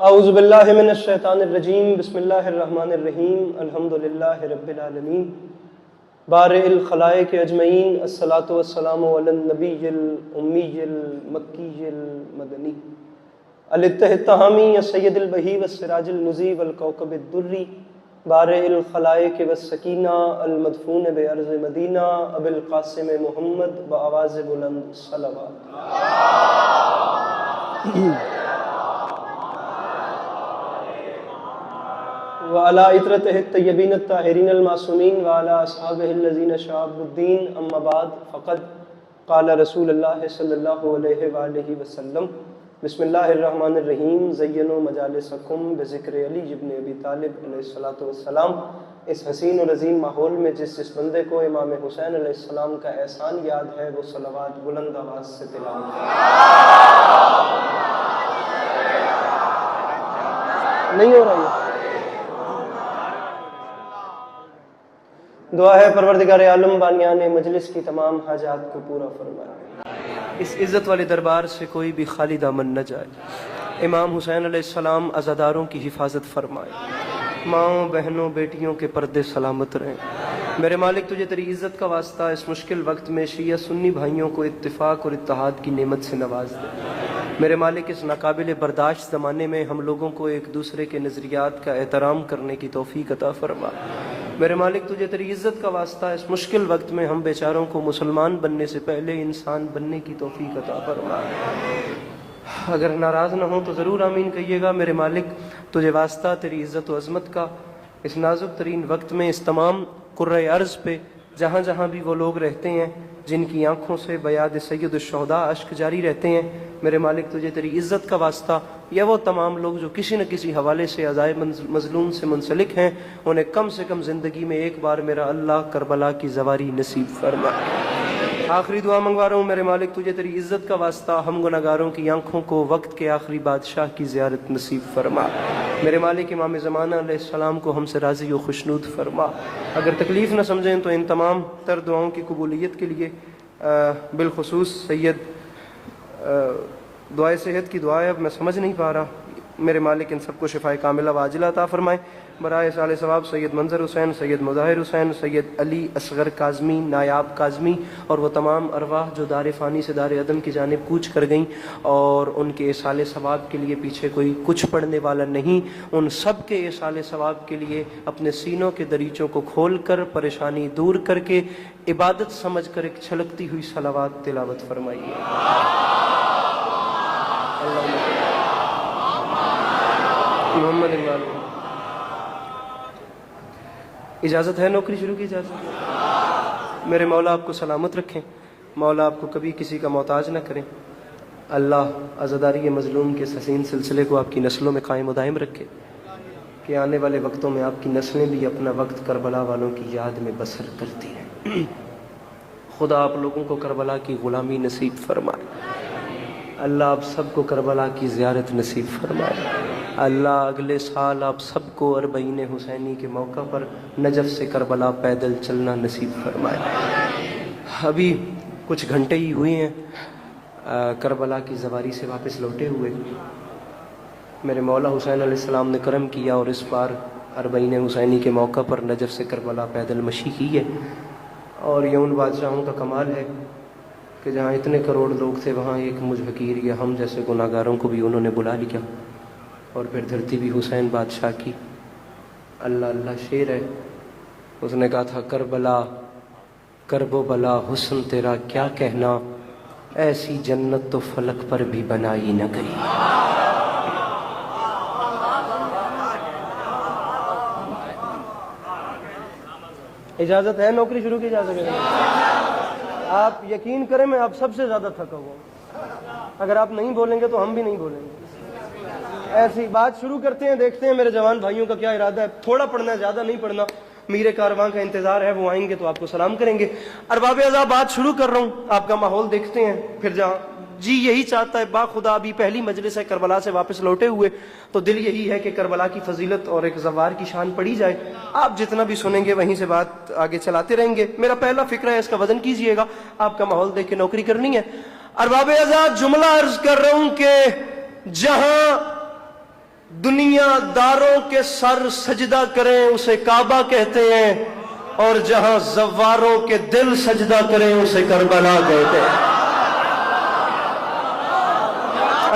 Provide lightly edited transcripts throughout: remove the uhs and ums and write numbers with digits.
اعوذ باللہ من الشیطان الرجیم بسم اللہ الرحمن الرحیم الحمدللہ رب العالمین بارئ الخلائق اجمعین الصلاۃ والسلام علی النبی الامی المکی المدنی الاتح التہامی السید البہی والسراج المضی والکوکب الدری بارئ الخلائق والسکینہ المدفون بارض مدینہ ابی القاسم محمد بآواز بلند صلوات وعلى عطرته الطيبين الطاهرين المعصومين وعلى أصحابه الذين شعبوا الدين أما بعد فقد قال رسول الله صلى الله عليه وآله وسلم بسم الله الرحمن الرحیم زینوا مجالسکم بذکر علی ابن ابی طالب علیہ الصلوۃ والسلام۔ اس حسین و رزین ماحول میں جس بندے کو امام حسین علیہ السلام کا احسان یاد ہے وہ صلوات بلند آواز سے تلاوت نہیں ہو رہا ہے۔ دعا ہے پروردگار عالم بانیان مجلس کی تمام حاجات کو پورا فرمائے، اس عزت والے دربار سے کوئی بھی خالی دامن نہ جائے۔ امام حسین علیہ السلام عزاداروں کی حفاظت فرمائے، ماؤں بہنوں بیٹیوں کے پردے سلامت رہیں۔ میرے مالک تجھے تیری عزت کا واسطہ اس مشکل وقت میں شیعہ سنی بھائیوں کو اتفاق اور اتحاد کی نعمت سے نواز دے۔ میرے مالک اس ناقابل برداشت زمانے میں ہم لوگوں کو ایک دوسرے کے نظریات کا احترام کرنے کی توفیق عطا فرما۔ میرے مالک تجھے تیری عزت کا واسطہ اس مشکل وقت میں ہم بیچاروں کو مسلمان بننے سے پہلے انسان بننے کی توفیق عطا فرما۔ اگر ناراض نہ ہوں تو ضرور آمین کہیے گا۔ میرے مالک تجھے واسطہ تیری عزت و عظمت کا اس نازک ترین وقت میں اس تمام کرۂ ارض پہ جہاں جہاں بھی وہ لوگ رہتے ہیں جن کی آنکھوں سے بیاد سید الشہداء اشک جاری رہتے ہیں، میرے مالک تجھے تیری عزت کا واسطہ یا وہ تمام لوگ جو کسی نہ کسی حوالے سے عزائے مظلوم سے منسلک ہیں انہیں کم سے کم زندگی میں ایک بار میرا اللہ کربلا کی زواری نصیب فرما۔ آخری دعا منگوا رہا ہوں میرے مالک تجھے تیری عزت کا واسطہ ہم گناہگاروں کی آنکھوں کو وقت کے آخری بادشاہ کی زیارت نصیب فرما۔ میرے مالک امام زمانہ علیہ السلام کو ہم سے راضی و خوشنود فرما۔ اگر تکلیف نہ سمجھیں تو ان تمام تر دعاؤں کی قبولیت کے لیے بالخصوص سید دعائے صحت کی دعا ہے، اب میں سمجھ نہیں پا رہا، میرے مالک ان سب کو شفائے کاملہ و عاجلہ عطا فرمائے۔ برائے سال ثواب سید منظر حسین، سید مظاہر حسین، سید علی اصغر کاظمی، نایاب کاظمی اور وہ تمام ارواح جو دار فانی سے دار عدم کی جانب کوچ کر گئیں اور ان کے اصال ثواب کے لیے پیچھے کوئی کچھ پڑھنے والا نہیں، ان سب کے اصال ثواب کے لیے اپنے سینوں کے دریچوں کو کھول کر پریشانی دور کر کے عبادت سمجھ کر ایک چھلکتی ہوئی صلوات تلاوت فرمائیے۔ محمد اجازت ہے نوکری شروع کی اجازت؟ میرے مولا آپ کو سلامت رکھیں، مولا آپ کو کبھی کسی کا محتاج نہ کریں، اللہ عزاداری مظلوم کے حسین سلسلے کو آپ کی نسلوں میں قائم و دائم رکھے کہ آنے والے وقتوں میں آپ کی نسلیں بھی اپنا وقت کربلا والوں کی یاد میں بسر کرتی ہیں۔ خدا آپ لوگوں کو کربلا کی غلامی نصیب فرمائے، اللہ آپ سب کو کربلا کی زیارت نصیب فرمائے، اللہ اگلے سال آپ سب کو اربعین حسینی کے موقع پر نجف سے کربلا پیدل چلنا نصیب فرمائے۔ ابھی کچھ گھنٹے ہی ہوئے ہیں کربلا کی زواری سے واپس لوٹے ہوئے، میرے مولا حسین علیہ السلام نے کرم کیا اور اس بار اربعین حسینی کے موقع پر نجف سے کربلا پیدل مشی کی ہے، اور یہ ان بادشاہوں کا کمال ہے کہ جہاں اتنے کروڑ لوگ تھے وہاں ایک مجھ حقیر یا ہم جیسے گناہگاروں کو بھی انہوں نے بلا لیا، اور پھر دھرتی بھی حسین بادشاہ کی۔ اللہ اللہ شعر ہے، اس نے کہا تھا کربلا کرب و بلا حسن تیرا کیا کہنا، ایسی جنت تو فلک پر بھی بنائی نہ گئی۔ اجازت ہے نوکری شروع کی اجازت ہے؟ آپ یقین کریں میں آپ سب سے زیادہ تھکا ہوا ہوں، اگر آپ نہیں بولیں گے تو ہم بھی نہیں بولیں گے۔ ایسی بات شروع کرتے ہیں، دیکھتے ہیں میرے جوان بھائیوں کا کیا ارادہ ہے، تھوڑا پڑھنا ہے زیادہ نہیں پڑھنا، میرے کارواں کا انتظار ہے، وہ آئیں گے تو آپ کو سلام کریں گے۔ ارباب اعضاء بات شروع کر رہا ہوں، آپ کا ماحول دیکھتے ہیں، پھر جہاں جی یہی چاہتا ہے، با خدا ابھی پہلی مجلس ہے کربلا سے واپس لوٹے ہوئے، تو دل یہی ہے کہ کربلا کی فضیلت اور ایک زوار کی شان پڑھی جائے۔ آپ جتنا بھی سنیں گے وہیں سے بات آگے چلاتے رہیں گے۔ میرا پہلا فکرہ ہے، اس کا وزن کیجئے گا، آپ کا ماحول دیکھ کے نوکری کرنی ہے۔ ارباب اعضاء جملہ عرض کر رہا ہوں کہ دنیا داروں کے سر سجدہ کریں اسے کعبہ کہتے ہیں، اور جہاں زواروں کے دل سجدہ کریں اسے کربلا کہتے ہیں۔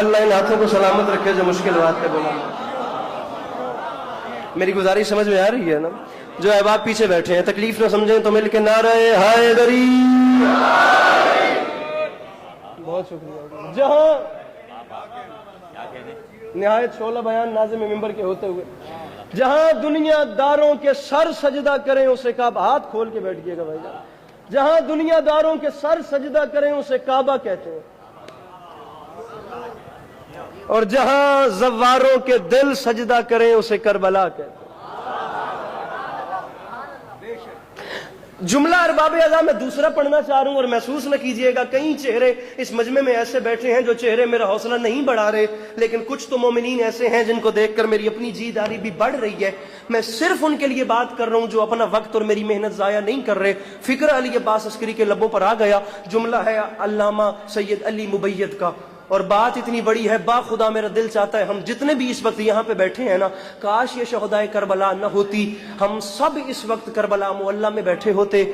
اللہ ان ہاتھوں کو سلامت رکھے جو مشکل بات پہ بولا۔ میری گزارش سمجھ میں آ رہی ہے نا؟ جو احباب پیچھے بیٹھے ہیں تکلیف نہ سمجھیں تو مل کے نعرہ حیدری۔ بہت شکریہ۔ جہاں نہایت شعلہ بیان ناظم ممبر کے ہوتے ہوئے جہاں دنیا داروں کے سر سجدہ کریں اسے کعبہ، ہاتھ کھول کے بیٹھیے گا بھائی جان، جہاں دنیا داروں کے سر سجدہ کریں اسے کعبہ کہتے ہیں، اور جہاں زواروں کے دل سجدہ کریں اسے کربلا کہتے ہیں۔ جملہ ارباب اعضاء میں دوسرا پڑھنا چاہ رہا ہوں، اور محسوس نہ کیجئے گا کئی چہرے اس مجمع میں ایسے بیٹھے ہیں جو چہرے میرا حوصلہ نہیں بڑھا رہے، لیکن کچھ تو مومنین ایسے ہیں جن کو دیکھ کر میری اپنی جی داری بھی بڑھ رہی ہے۔ میں صرف ان کے لیے بات کر رہا ہوں جو اپنا وقت اور میری محنت ضائع نہیں کر رہے۔ فکر علی عباس عسکری کے لبوں پر آ گیا، جملہ ہے علامہ سید علی مبید کا، اور بات اتنی بڑی ہے، با خدا میرا دل چاہتا ہے ہم جتنے بھی اس وقت یہاں پہ بیٹھے ہیں نا، کاش یہ شہدائے کربلا نہ ہوتی، ہم سب اس وقت کربلا معلیٰ میں بیٹھے ہوتے،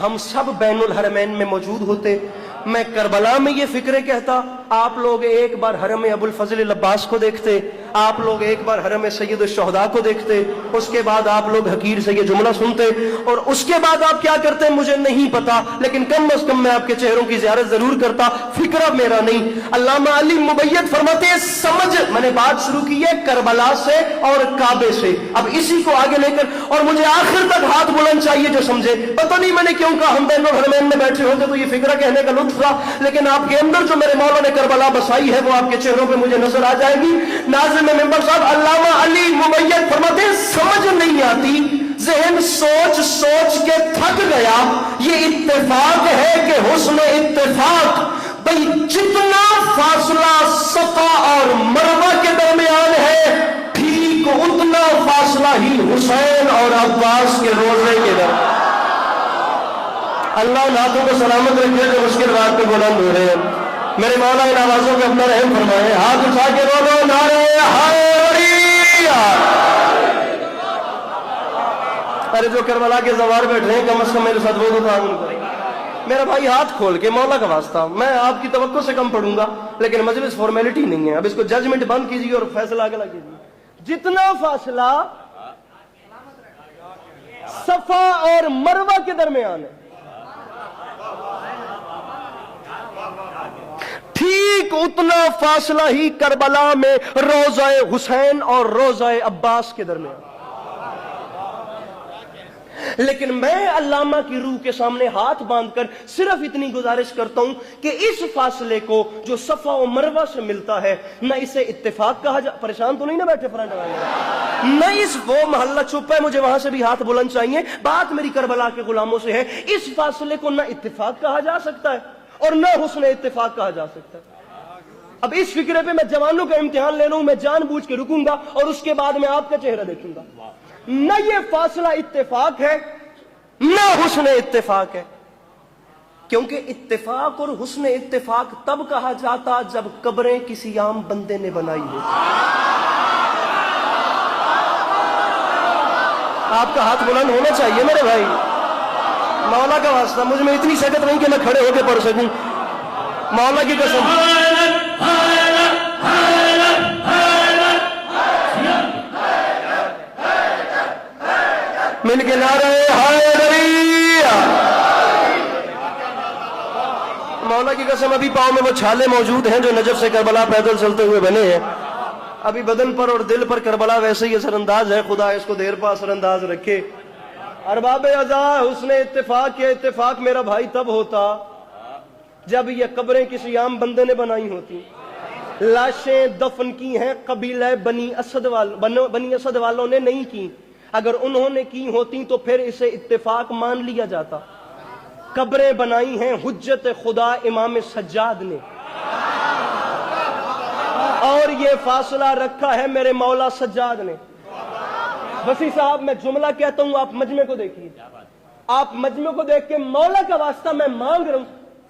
ہم سب بین الحرمین میں موجود ہوتے۔ میں کربلا میں یہ فکریں کہتا، آپ لوگ ایک بار حرم ابو الفضل العباس کو دیکھتے، آپ لوگ ایک بار حرم سید الشہداء کو دیکھتے، اس کے بعد آپ لوگ حقیر سے یہ جملہ سنتے، اور اس کے بعد آپ کیا کرتے مجھے نہیں پتا، لیکن کم از کم میں آپ کے چہروں کی زیارت ضرور کرتا، فکرہ میرا نہیں۔ علامہ علی مبید فرماتے ہیں سمجھ، میں نے بات شروع کی ہے کربلا سے اور کعبے سے، اب اسی کو آگے لے کر، اور مجھے آخر تک ہاتھ بلند چاہیے جو سمجھے۔ پتہ نہیں میں نے کیوں کہا ہم بین الحرمین میں بیٹھے ہوتے تو یہ فکرہ کہنے کا لطف تھا، لیکن آپ کے اندر جو میرے مولا نے کربلا بسائی ہے وہ آپ کے چہروں پہ مجھے نظر آ جائے گی۔ ناظم ممبر صاحب علامہ علی مبید فرماتے ہیں سمجھ نہیں آتی، ذہن سوچ سوچ کے تھک گیا، یہ اتفاق ہے کہ حسن اتفاق، بھئی جتنا فاصلہ صفا اور مروہ کے درمیان ہے ٹھیک اتنا فاصلہ ہی حسین اور عباس کے روزے کے درمیان۔ اللہ ان ہاتھوں کو سلامت رکھے جو مشکل بات پہ بلند ہو رہے ہیں۔ میرے مولا ان آوازوں پہ اپنا رحم فرمائے، ہاتھ اٹھا کے بولو نعرہ حیدری۔ ارے جو کربلا کے زوار بیٹھے ہیں کم از کم میرے ساتھ وہ تو تعاون کریں۔ میرا بھائی ہاتھ کھول کے مولا کا واسطہ، میں آپ کی توقع سے کم پڑھوں گا، لیکن مجلس فارمیلٹی نہیں ہے، اب اس کو ججمنٹ بند کیجیے اور فیصلہ اگلا کیجیے۔ جتنا فاصلہ صفا اور مروہ کے درمیان ہے ٹھیک اتنا فاصلہ ہی کربلا میں روضہ حسین اور روضہ عباس کے درمیان۔ لیکن میں علامہ کی روح کے سامنے ہاتھ باندھ کر صرف اتنی گزارش کرتا ہوں کہ اس فاصلے کو جو صفا و مروہ سے ملتا ہے نہ اسے اتفاق کہا جا، پریشان تو نہیں نہ بیٹھے فرنٹ والے، نہ اس وہ محلہ چپ ہے، مجھے وہاں سے بھی ہاتھ بلند چاہیے، بات میری کربلا کے غلاموں سے ہے، اس فاصلے کو نہ اتفاق کہا جا سکتا ہے اور نہ حسن اتفاق کہا جا سکتا ہے۔ اب اس فکرے پہ میں جوانوں کا امتحان لے لوں، میں جان بوجھ کے رکوں گا اور اس کے بعد میں آپ کا چہرہ دیکھوں گا۔ نہ یہ فاصلہ اتفاق ہے نہ حسن اتفاق ہے، کیونکہ اتفاق اور حسن اتفاق تب کہا جاتا جب قبریں کسی عام بندے نے بنائی ہو۔ آپ کا ہاتھ بلند ہونا چاہیے میرے بھائی، مولا کا واسطہ مجھ میں اتنی سکت نہیں کہ میں کھڑے ہو کے پڑھ سکوں، مولا کی قسم۔ مل کے نعرہ حیدری، مولا کی قسم ابھی پاؤں میں وہ چھالے موجود ہیں جو نجف سے کربلا پیدل چلتے ہوئے بنے ہیں، ابھی بدن پر اور دل پر کربلا ویسے ہی اثر انداز ہے، خدا اس کو دیر پا اثر انداز رکھے۔ ارباب اعضاء، حسن اتفاق کے اتفاق میرا بھائی تب ہوتا جب یہ قبریں کسی عام بندے نے بنائی ہوتی، لاشیں دفن کی ہیں قبیلہ بنی اسد والوں نے نہیں کی، اگر انہوں نے کی ہوتی تو پھر اسے اتفاق مان لیا جاتا۔ قبریں بنائی ہیں حجت خدا امام سجاد نے، اور یہ فاصلہ رکھا ہے میرے مولا سجاد نے۔ وسیع صاحب میں جملہ کہتا ہوں، آپ مجمع کو دیکھیے، آپ مجمع کو دیکھ کے مولا کا واسطہ میں مانگ رہا ہوں،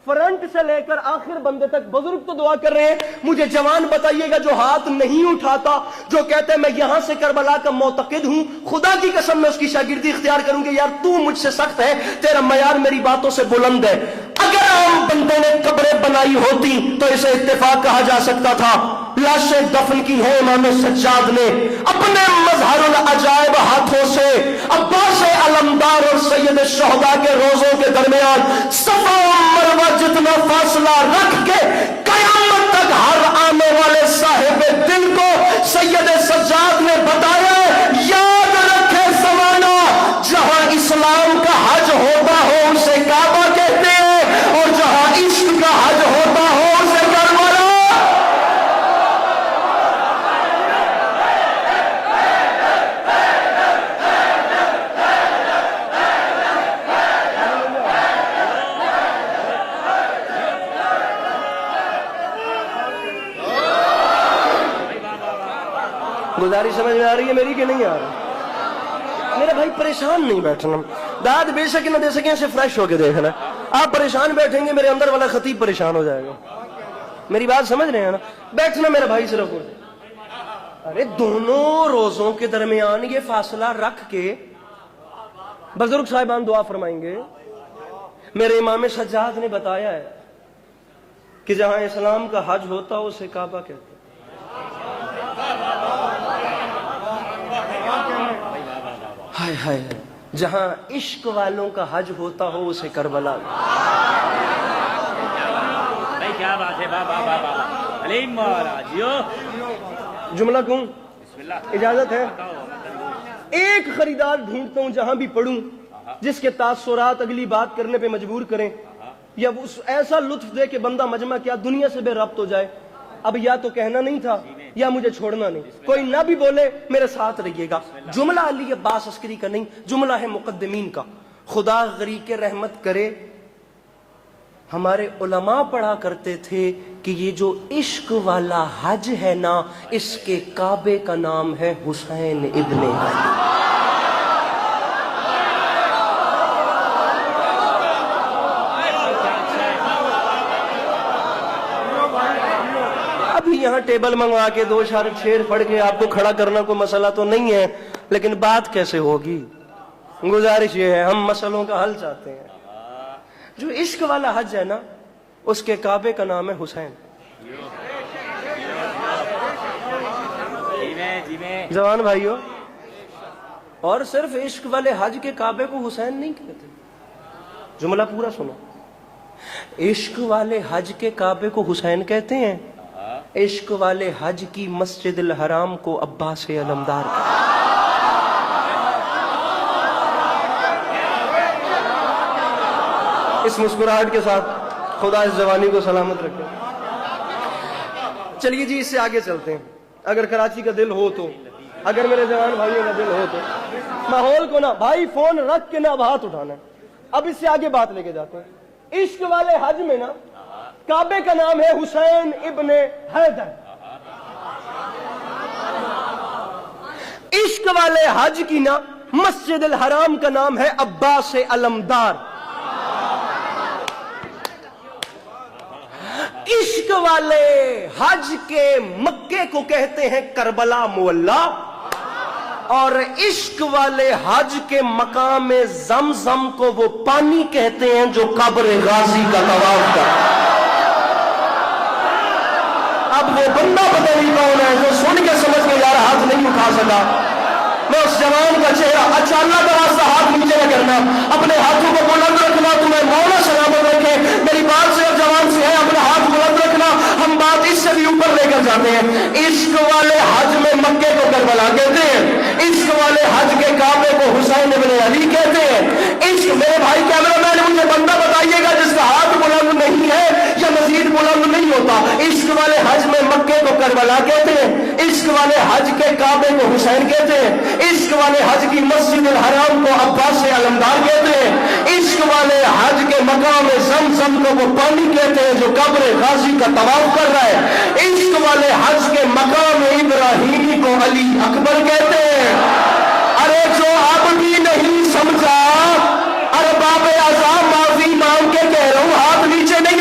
فرنٹ سے لے کر آخر بندے تک بزرگ تو دعا کر رہے ہیں. مجھے جوان بتائیے گا جو ہاتھ نہیں اٹھاتا, جو کہتا ہے میں یہاں سے کربلا کا معتقد ہوں, خدا کی قسم میں اس کی شاگردی اختیار کروں گی. یار تو مجھ سے سخت ہے, تیرا معیار میری باتوں سے بلند ہے. اگر عام بندے نے قبریں بنائی ہوتی تو اسے اتفاق کہا جا سکتا تھا. لاشیں دفن کی ہیں امام سجاد نے اپنے مظہر العجائب ہاتھوں سے. عباس علمدار اور سید الشہداء کے روزوں کے درمیان صفا و مروہ جتنا فاصلہ رکھ کے قیامت تک ہر آنے والے صاحب دل کو سید سجاد نے بتایا, یاد رکھے زمانہ جہاں اسلام کا حج ہوتا ہو اسے کعبہ کہتے ہیں, اور جہاں عشق کا حج ہوتا ہو اسے کربلا. گزارش سمجھ میں آ رہی ہے میری کہ نہیں آ رہی؟ میرے بھائی پریشان نہیں بیٹھنا, داد بے شک نہ دے سکیں اسے فریش ہو کے دیکھنا. آپ پریشان بیٹھیں گے میرے اندر والا خطیب پریشان ہو جائے گا. میری بات سمجھ رہے ہیں نا؟ بیٹھنا میرے بھائی صرف. ارے دونوں روزوں کے درمیان یہ فاصلہ رکھ کے بزرگ صاحبان دعا فرمائیں گے. میرے امام سجاد نے بتایا ہے کہ جہاں اسلام کا حج ہوتا ہو اسے کعبہ کہتے ہیں. ہائے ہائے, جہاں عشق والوں کا حج ہوتا ہو اسے کربلا. کیا بات ہے, بابا بابا علیم مہاراج جملہ کہوں؟ اجازت ہے؟ ایک خریدار ڈھونڈتا ہوں جہاں بھی پڑھوں جس کے تاثرات اگلی بات کرنے پہ مجبور کریں, یا ایسا لطف دے کہ بندہ مجمع کیا دنیا سے بے ربط ہو جائے. اب یا تو کہنا نہیں تھا یا مجھے چھوڑنا نہیں. کوئی نہ بھی بولے میرے ساتھ رہیے گا. جملہ علی عباس عسکری کا نہیں, جملہ ہے مقدمین کا. خدا غریق رحمت کرے, ہمارے علماء پڑھا کرتے تھے کہ یہ جو عشق والا حج ہے نا, اس کے کعبے کا نام ہے حسین ابن علی. یہاں ٹیبل منگوا کے دو چار شعر پڑھ کے آپ کو کھڑا کرنا کوئی مسئلہ تو نہیں ہے, لیکن بات کیسے ہوگی؟ گزارش یہ ہے, ہم مسئلوں کا حل چاہتے ہیں. جو عشق والا حج ہے نا, اس کے کعبے کا نام ہے حسین. جوان بھائیو, اور صرف عشق والے حج کے کعبے کو حسین نہیں کہتے. جملہ پورا سنو. عشق والے حج کے کعبے کو حسین کہتے ہیں, عشق والے حج کی مسجد الحرام کو عباس علمدار کہتے ہیں. اس مسکراہٹ کے ساتھ خدا اس جوانی کو سلامت رکھے. چلیے جی اس سے آگے چلتے ہیں. اگر کراچی کا دل ہو تو, اگر میرے جوان بھائیوں کا دل ہو تو, ماحول کو نہ بھائی فون رکھ کے نہ اب ہاتھ اٹھانا ہے. اب اس سے آگے بات لے کے جاتے ہیں. عشق والے حج میں نا کعبے کا نام ہے حسین ابن حیدر. عشق والے حج کی نا مسجد الحرام کا نام ہے عباس علمدار. عشق والے حج کے مکے کو کہتے ہیں کربلا مولا, اور عشق والے حج کے مقام زمزم کو وہ پانی کہتے ہیں جو قبر غازی کا طواف کرتا ہے. اب وہ بندہ پتہ نہیں کون ہے جو سن کے سمجھ کے یار ہاتھ نہیں اٹھا سکا. میں اس جوان کا چہرہ, اچھا اللہ کا واسطہ ہاتھ نیچے نہ کرنا, اپنے ہاتھوں کو بلند رکھنا, تمہیں مولا سلامت رکھے. میری بات سے اور جوان سے ہے, اپنا ہاتھ بلند رکھنا. ہم بات اس سے بھی اوپر لے کر جاتے ہیں. عشق والے حج میں مکے کو کربلا کہتے ہیں, عشق والے حج کے کعبے کو حسین ابن علی کہتے ہیں. عشق, میرے بھائی کیمرہ مین مجھے بندہ بتائیے گا جس کا ہاتھ بلند نہیں ہے یا مزید بلند نہیں ہوتا. عشق والے حج میں مکے کو کربلا کہتے ہیں, عشق والے حج کے کعبے کو حسین کہتے ہیں, عشق والے حج کی مسجد الحرام کو عباس علمدار کہتے ہیں, عشق والے حج کے مقام زمزم کو وہ پانی کہتے ہیں جو قبر غازی کا طواف کر رہا ہے, عشق والے حج کے مقام ابراہیمی کو علی اکبر کہتے ہیں. ارے جو اب بھی نہیں سمجھا, ارے باب اعظم معافی مانگ کے کہہ رہا ہوں, ہاتھ نیچے نہیں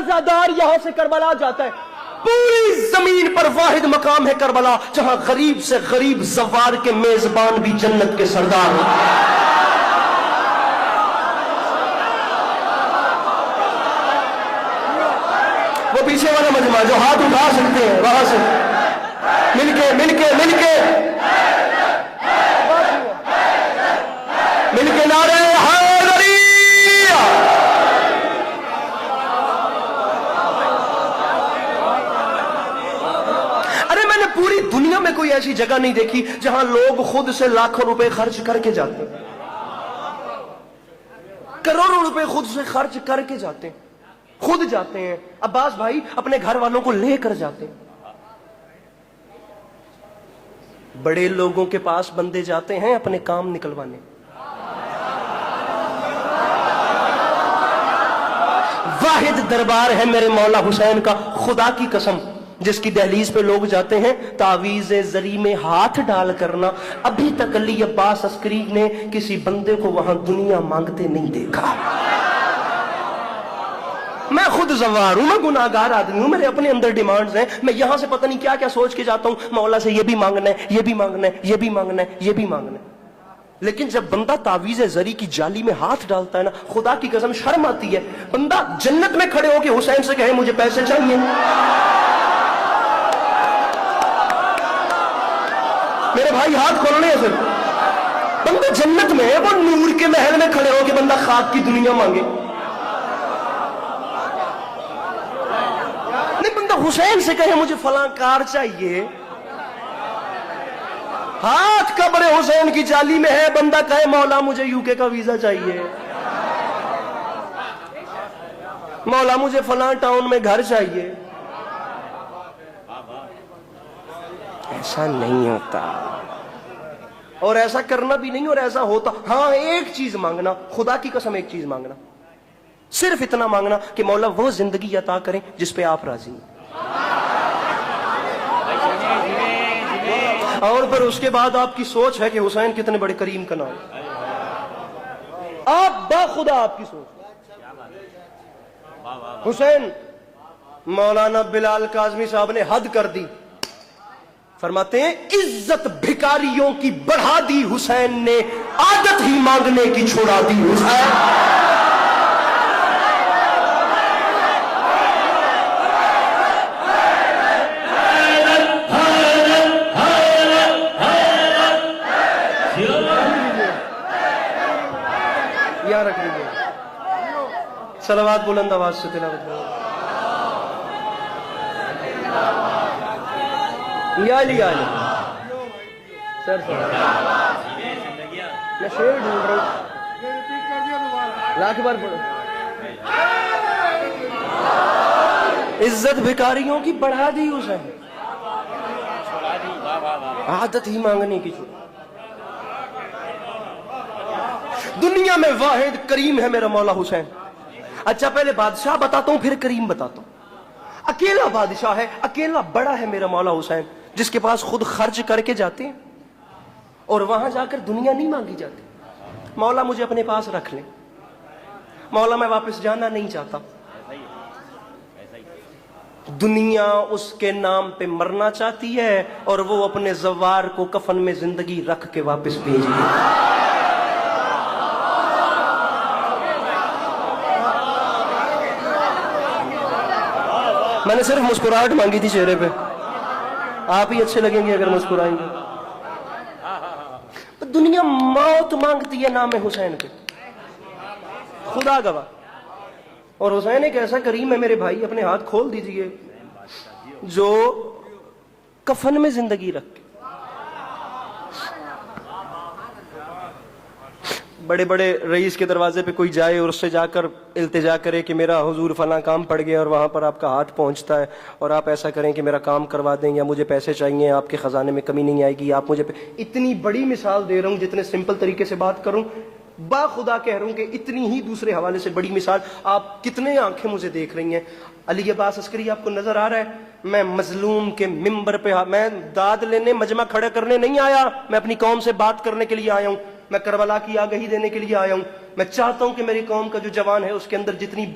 عزادار یہاں سے کربلا جاتا ہے. پوری زمین پر واحد مقام ہے کربلا جہاں غریب سے غریب زوار کے میزبان بھی جنت کے سردار ہیں. وہ پیچھے والا مجمع جو ہاتھ اٹھا سکتے ہیں وہاں سے مل کے نعرہ حیدری. ارے میں نے پوری دنیا میں کوئی ایسی جگہ نہیں دیکھی جہاں لوگ خود سے لاکھوں روپے خرچ کر کے جاتے ہیں, کروڑوں روپے خود سے خرچ کر کے جاتے ہیں, خود جاتے ہیں. عباس بھائی اپنے گھر والوں کو لے کر جاتے ہیں. بڑے لوگوں کے پاس بندے جاتے ہیں اپنے کام نکلوانے. واحد دربار ہے میرے مولا حسین کا, خدا کی قسم, جس کی دہلیز پہ لوگ جاتے ہیں تعویذ زری میں ہاتھ ڈال کرنا. ابھی تک علی عباس عسکری نے کسی بندے کو وہاں دنیا مانگتے نہیں دیکھا. میں خود زوار ہوں, میں گناہگار آدمی ہوں, میرے اپنے اندر ڈیمانڈز ہیں. میں یہاں سے پتہ نہیں کیا کیا سوچ کے جاتا ہوں, مولا سے یہ بھی مانگنا ہے, یہ بھی مانگنا ہے, یہ بھی مانگنا ہے, یہ بھی مانگنا ہے. لیکن جب بندہ تعویذ زری کی جالی میں ہاتھ ڈالتا ہے نا, خدا کی قسم شرم آتی ہے. بندہ جنت میں کھڑے ہو کے حسین سے کہے مجھے پیسے چاہیے, میرے بھائی ہاتھ کھولنے ہیں. پھر بندہ جنت میں ہے, وہ نور کے محل میں کھڑے ہو کے بندہ خاک کی دنیا مانگے. حسین سے کہے مجھے فلاں کار چاہیے, ہاتھ قبر حسین کی جالی میں ہے, بندہ کہے مولا مجھے یو کے کا ویزا چاہیے, مولا مجھے فلاں ٹاؤن میں گھر چاہیے. ایسا نہیں ہوتا, اور ایسا کرنا بھی نہیں, اور ایسا ہوتا. ہاں ایک چیز مانگنا, خدا کی قسم ایک چیز مانگنا, صرف اتنا مانگنا کہ مولا وہ زندگی عطا کریں جس پہ آپ راضی ہیں. اور پھر اس کے بعد آپ کی سوچ ہے کہ حسین کتنے بڑے کریم کا نام, آپ باخدا آپ کی سوچ. حسین, مولانا بلال کاظمی صاحب نے حد کر دی, فرماتے ہیں عزت بھکاریوں کی بڑھا دی حسین نے, عادت ہی مانگنے کی چھوڑا دی حسین. رکھ لیجیے, صلوات بلند آواز سے تلاوت کرو. یا علی یا علی. سر میں شعر ڈھونڈ رہا ہوں, لاکھ بار پڑھو. عزت بھکاریوں کی بڑھا دی حسین, عادت ہی مانگنے کی چھوڑ. دنیا میں واحد کریم ہے میرا مولا حسین. اچھا پہلے بادشاہ بتاتا ہوں پھر کریم بتاتا ہوں. اکیلا بادشاہ ہے, اکیلا بڑا ہے میرا مولا حسین, جس کے پاس خود خرچ کر کے جاتے ہیں اور وہاں جا کر دنیا نہیں مانگی جاتی. مولا مجھے اپنے پاس رکھ لیں, مولا میں واپس جانا نہیں چاہتا. دنیا اس کے نام پہ مرنا چاہتی ہے اور وہ اپنے زوار کو کفن میں زندگی رکھ کے واپس بھیج دے. میں نے صرف مسکراہٹ مانگی تھی چہرے پہ, آپ ہی اچھے لگیں گے اگر مسکرائیں گے. دنیا موت مانگتی ہے نام حسین پہ, خدا گواہ. اور حسین ایک ایسا کریم ہے میرے بھائی, اپنے ہاتھ کھول دیجئے, جو کفن میں زندگی رکھ کے. بڑے بڑے رئیس کے دروازے پہ کوئی جائے اور اس سے جا کر التجا کرے کہ میرا حضور فلاں کام پڑ گیا, اور وہاں پر آپ کا ہاتھ پہنچتا ہے اور آپ ایسا کریں کہ میرا کام کروا دیں, یا مجھے پیسے چاہیے, آپ کے خزانے میں کمی نہیں آئے گی, آپ مجھے اتنی بڑی مثال دے رہا ہوں جتنے سمپل طریقے سے بات کروں, با خدا کہہ رہا ہوں کہ اتنی ہی دوسرے حوالے سے بڑی مثال. آپ کتنے آنکھیں مجھے دیکھ رہی ہیں. علی عباس عسکری آپ کو نظر آ رہا ہے, میں مظلوم کے ممبر پہ, میں داد لینے مجمع کھڑا کرنے نہیں آیا, میں اپنی قوم سے بات کرنے کے لیے آیا ہوں, میں کربلا کی آگہی دینے کے لیے آیا ہوں. میں چاہتا ہوں کہ میری قوم کا جو جوان ہے اس کے اندر جتنی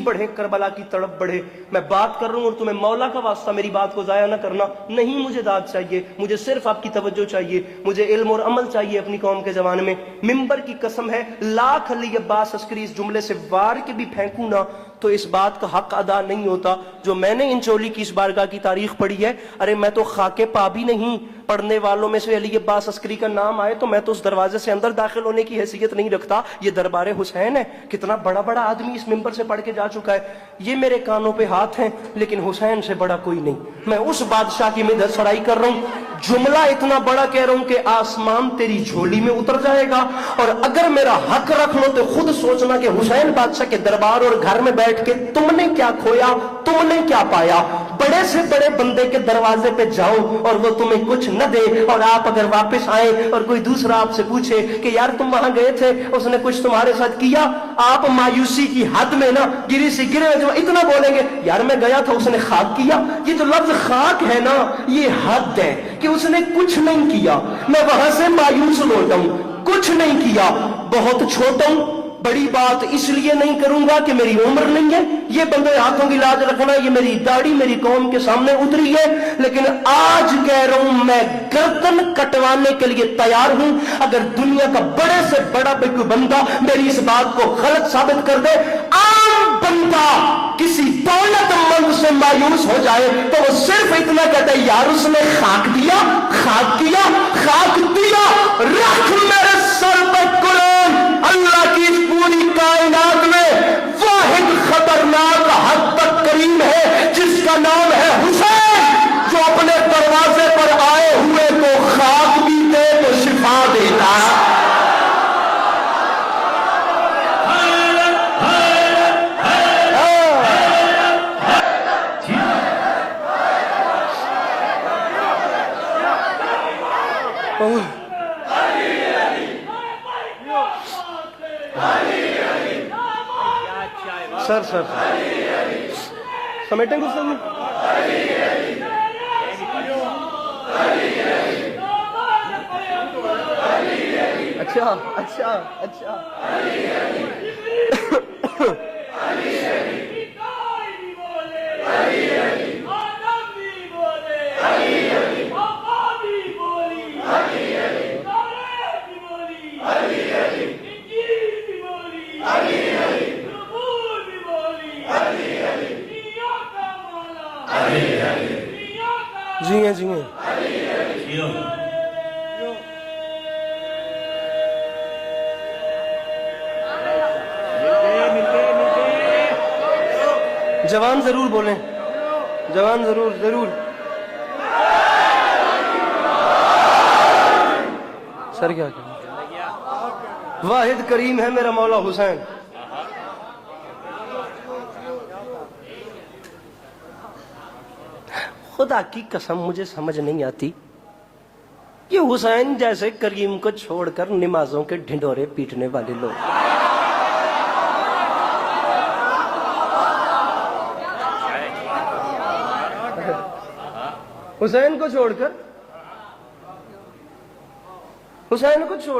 بڑھے کربلا کی تڑپ بڑھے. میں بات کر رہا ہوں اور تمہیں مولا کا واسطہ میری بات کو ضائع نہ کرنا. نہیں مجھے داد چاہیے, مجھے صرف آپ کی توجہ چاہیے, مجھے علم اور عمل چاہیے اپنی قوم کے جوان میں. ممبر کی قسم ہے, لاکھ علی عباس عسکری اس جملے سے وار کے بھی پھینکوں نا تو اس بات کا حق ادا نہیں ہوتا جو میں نے ان چولی کی اس بارگاہ کی تاریخ پڑھی ہے. ارے میں تو خاکے پا بھی نہیں, پڑھنے والوں میں سے علی عباس عسکری کا نام آئے تو میں تو اس دروازے سے اندر داخل ہونے کی حیثیت نہیں رکھتا. یہ دربار حسین ہے, کتنا بڑا بڑا آدمی اس ممبر سے پڑھ کے جا چکا ہے. یہ میرے کانوں پہ ہاتھ ہیں لیکن حسین سے بڑا کوئی نہیں. میں اس بادشاہ کی مدح سرائی کر رہا ہوں, جملہ اتنا بڑا کہہ رہا ہوں کہ آسمان تیری جھولی میں اتر جائے گا. اور اگر میرا حق رکھ لو تو خود سوچنا کہ حسین بادشاہ کے دربار اور گھر میں بیٹھ کے تم نے کیا کھویا, تم نے کیا پایا. بڑے سے بڑے بندے کے دروازے پہ جاؤ اور وہ تمہیں کچھ نہ دے, اور آپ اگر واپس آئیں اور کوئی دوسرا آپ سے پوچھے کہ یار تم وہاں گئے تھے, اس نے کچھ تمہارے ساتھ کیا, آپ مایوسی کی حد میں نا گری سے گرے جو اتنا بولیں گے یار میں گیا تھا اس نے خاک کیا. یہ جو لفظ خاک ہے نا یہ حد ہے کہ اس نے کچھ نہیں کیا. میں وہاں سے مایوس لوٹا ہوں, کچھ نہیں کیا. بہت چھوٹا ہوں, بڑی بات اس لیے نہیں کروں گا کہ میری عمر نہیں ہے. یہ بندے ہاتھوں کی لاج رکھنا, یہ میری داڑھی میری قوم کے سامنے اتری ہے, لیکن آج کہہ رہا ہوں میں گردن کٹوانے کے لیے تیار ہوں. اگر دنیا کا بڑے سے بڑا کوئی بندہ میری اس بات کو غلط ثابت کر دے, عام بندہ کسی دولت مند سے مایوس ہو جائے تو وہ صرف اتنا کہتا ہے یار اس نے خاک دیا, خاک کیا, خاک دیا. رکھ میرے سر پہ قرآن. اللہ کی اس پوری کائنات میں واحد خطرناک حد تک کریم ہے جس کا نام ہے حسین, جو اپنے دروازے پر آئے ہوئے کو خاک بھی دے تو شفا دیتا. سر سمیٹیں گے سر. اچھا اچھا اچھا جی ہیں جی ہیں. جوان ضرور بولیں, جوان ضرور ضرور. سر کیا کہ واحد کریم ہے میرا مولا حسین. خدا کی قسم مجھے سمجھ نہیں آتی یہ حسین جیسے کریم کو چھوڑ کر نمازوں کے ڈھنڈورے پیٹنے والے لوگ. حسین کو چھوڑ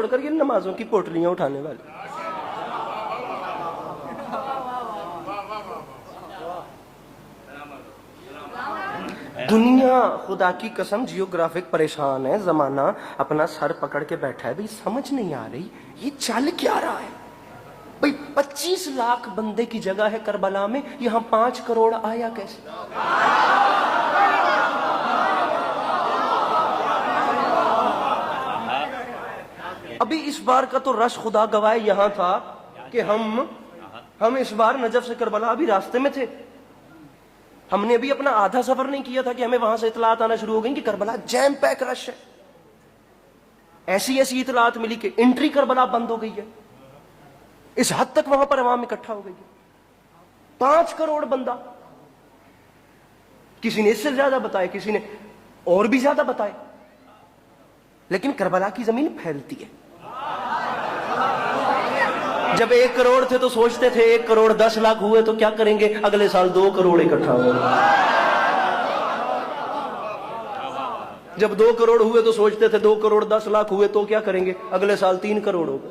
کر یہ نمازوں کی پوٹلیاں اٹھانے والے. دنیا خدا کی قسم جیوگرافک پریشان ہے, زمانہ اپنا سر پکڑ کے بیٹھا ہے. بھئی سمجھ نہیں آ رہی یہ چل کیا رہا ہے. بھئی 25 لاکھ بندے کی جگہ ہے کربلا میں, یہاں 5 کروڑ آیا کیسے؟ ابھی اس بار کا تو رش خدا گواہ یہاں تھا کہ ہم اس بار نجف سے کربلا ابھی راستے میں تھے. ہم نے ابھی اپنا آدھا سفر نہیں کیا تھا کہ ہمیں وہاں سے اطلاعات آنا شروع ہو گئی کہ کربلا جیم پیک رش ہے. ایسی اطلاعات ملی کہ انٹری کربلا بند ہو گئی ہے. اس حد تک وہاں پر عوام اکٹھا ہو گئی ہے. 5 کروڑ بندہ. کسی نے اس سے زیادہ بتائے, کسی نے اور بھی زیادہ بتائے, لیکن کربلا کی زمین پھیلتی ہے. جب 1 کروڑ تھے تو سوچتے تھے 1 کروڑ 10 لاکھ ہوئے تو کیا کریں گے, اگلے سال 2 کروڑ اکٹھا ہوئے. جب 2 کروڑ ہوئے تو سوچتے تھے 2 کروڑ 10 لاکھ ہوئے تو کیا کریں گے, اگلے سال 3 کروڑ ہو گئے.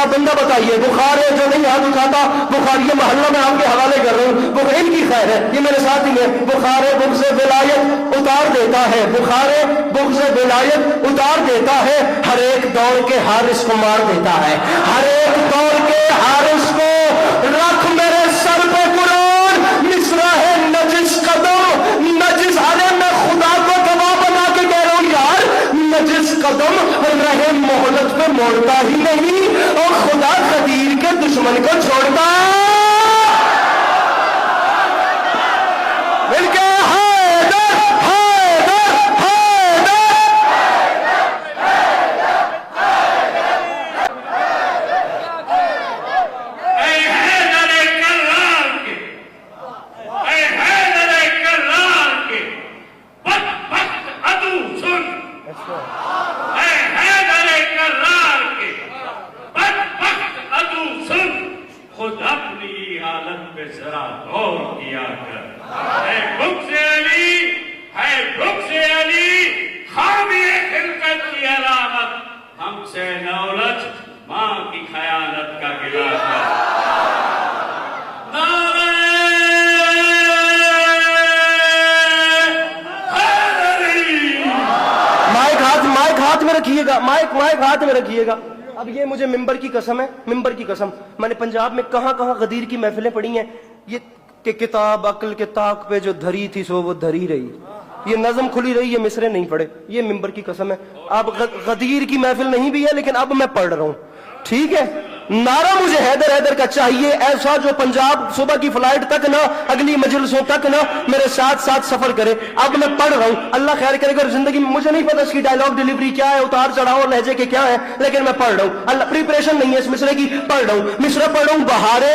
سچا بندہ بتائیے بخار ہے جو نہیں ہاتھ اٹھاتا بخار یہ محلہ میں آپ کے حوالے کر رہا ہوں وہ ان کی خیر ہے یہ میرے ساتھ ہی ہے بخار بغض ولایت اتار دیتا ہے بخار بغض ولایت اتار دیتا ہے ہر ایک دور کے حارث کو مار دیتا ہے ہر ایک دور کے حارث کو رکھ میرے سر پہ قرآن مصرع ہے نجس قدم نجس ارے میں خدا کو گواہ بنا کے کہہ رہا ہوں یار نجس قدم رہے مہلت پہ موڑتا ہی نہیں اور خدا غدیر کے دشمن کو چھوڑتا مل کے حیدر حیدر حیدر اے حیدر کرار کے اے حیدر کرار کے بدبخت عدو سن اے حیدر کرار کے بدبخت عدو سن خود اپنی حالت پہ ذرا غور کیا کر اے بغض علی اے بغض علی خامی خلقت کی علامت ہم سے نولج ماں کی خیانت کا گلا کر نعرہ حیدری مائک ہاتھ میں رکھیے گا مائک ہاتھ میں رکھیے گا اب یہ مجھے ممبر کی قسم ہے ممبر کی قسم میں نے پنجاب میں کہاں غدیر کی محفلیں پڑھی ہیں یہ کہ کتاب عقل کے طاق پہ جو دھری تھی سو وہ دھری رہی یہ نظم کھلی رہی یہ مصرے نہیں پڑھے یہ ممبر کی قسم ہے اب غدیر کی محفل نہیں بھی ہے لیکن اب میں پڑھ رہا ہوں ٹھیک ہے نعرہ مجھے حیدر حیدر کا چاہیے ایسا جو پنجاب صبح کی فلائٹ تک نہ اگلی مجلسوں تک نہ میرے ساتھ ساتھ سفر کرے اب میں پڑھ رہا ہوں اللہ خیر کرے گا زندگی میں مجھے نہیں پتا اس کی ڈائلاگ ڈیلیوری کیا ہے اتار چڑھاؤ لہجے کے کیا ہے لیکن میں پڑھ رہا ہوں اللہ پریپریشن نہیں ہے اس مصرے کی پڑھ رہا ہوں مصرے پڑھ رہا ہوں بہارے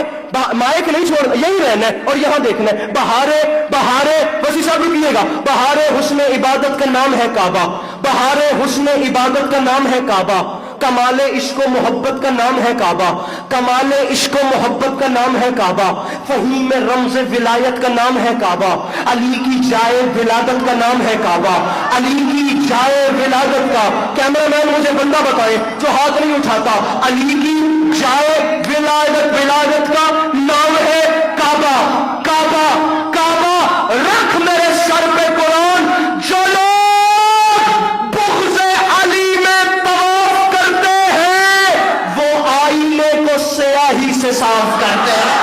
مائک نہیں چھوڑنا یہی رہنا ہے اور یہاں دیکھنا ہے بہارے وسیع صاحب رکیے گا بہارے حسن عبادت کا نام ہے کعبہ بہارے حسن عبادت کا نام ہے کعبہ کمال عشق و محبت کا نام ہے کعبہ کمال عشق و محبت کا نام ہے کعبہ فہیم رمز ولایت کا نام ہے کعبہ علی کی جائے ولادت کا نام ہے کعبہ علی کی جائے ولادت کا کیمرہ مین مجھے بندہ بتائے جو ہاتھ نہیں اٹھاتا علی کی جائے ولادت کا نام ہے کعبہ کعبہ کعبہ رکھ میرے سر پہ قرآن جو لوگ بغض علی میں طواف کرتے ہیں وہ آئینے کو سیاہی سے صاف کرتے ہیں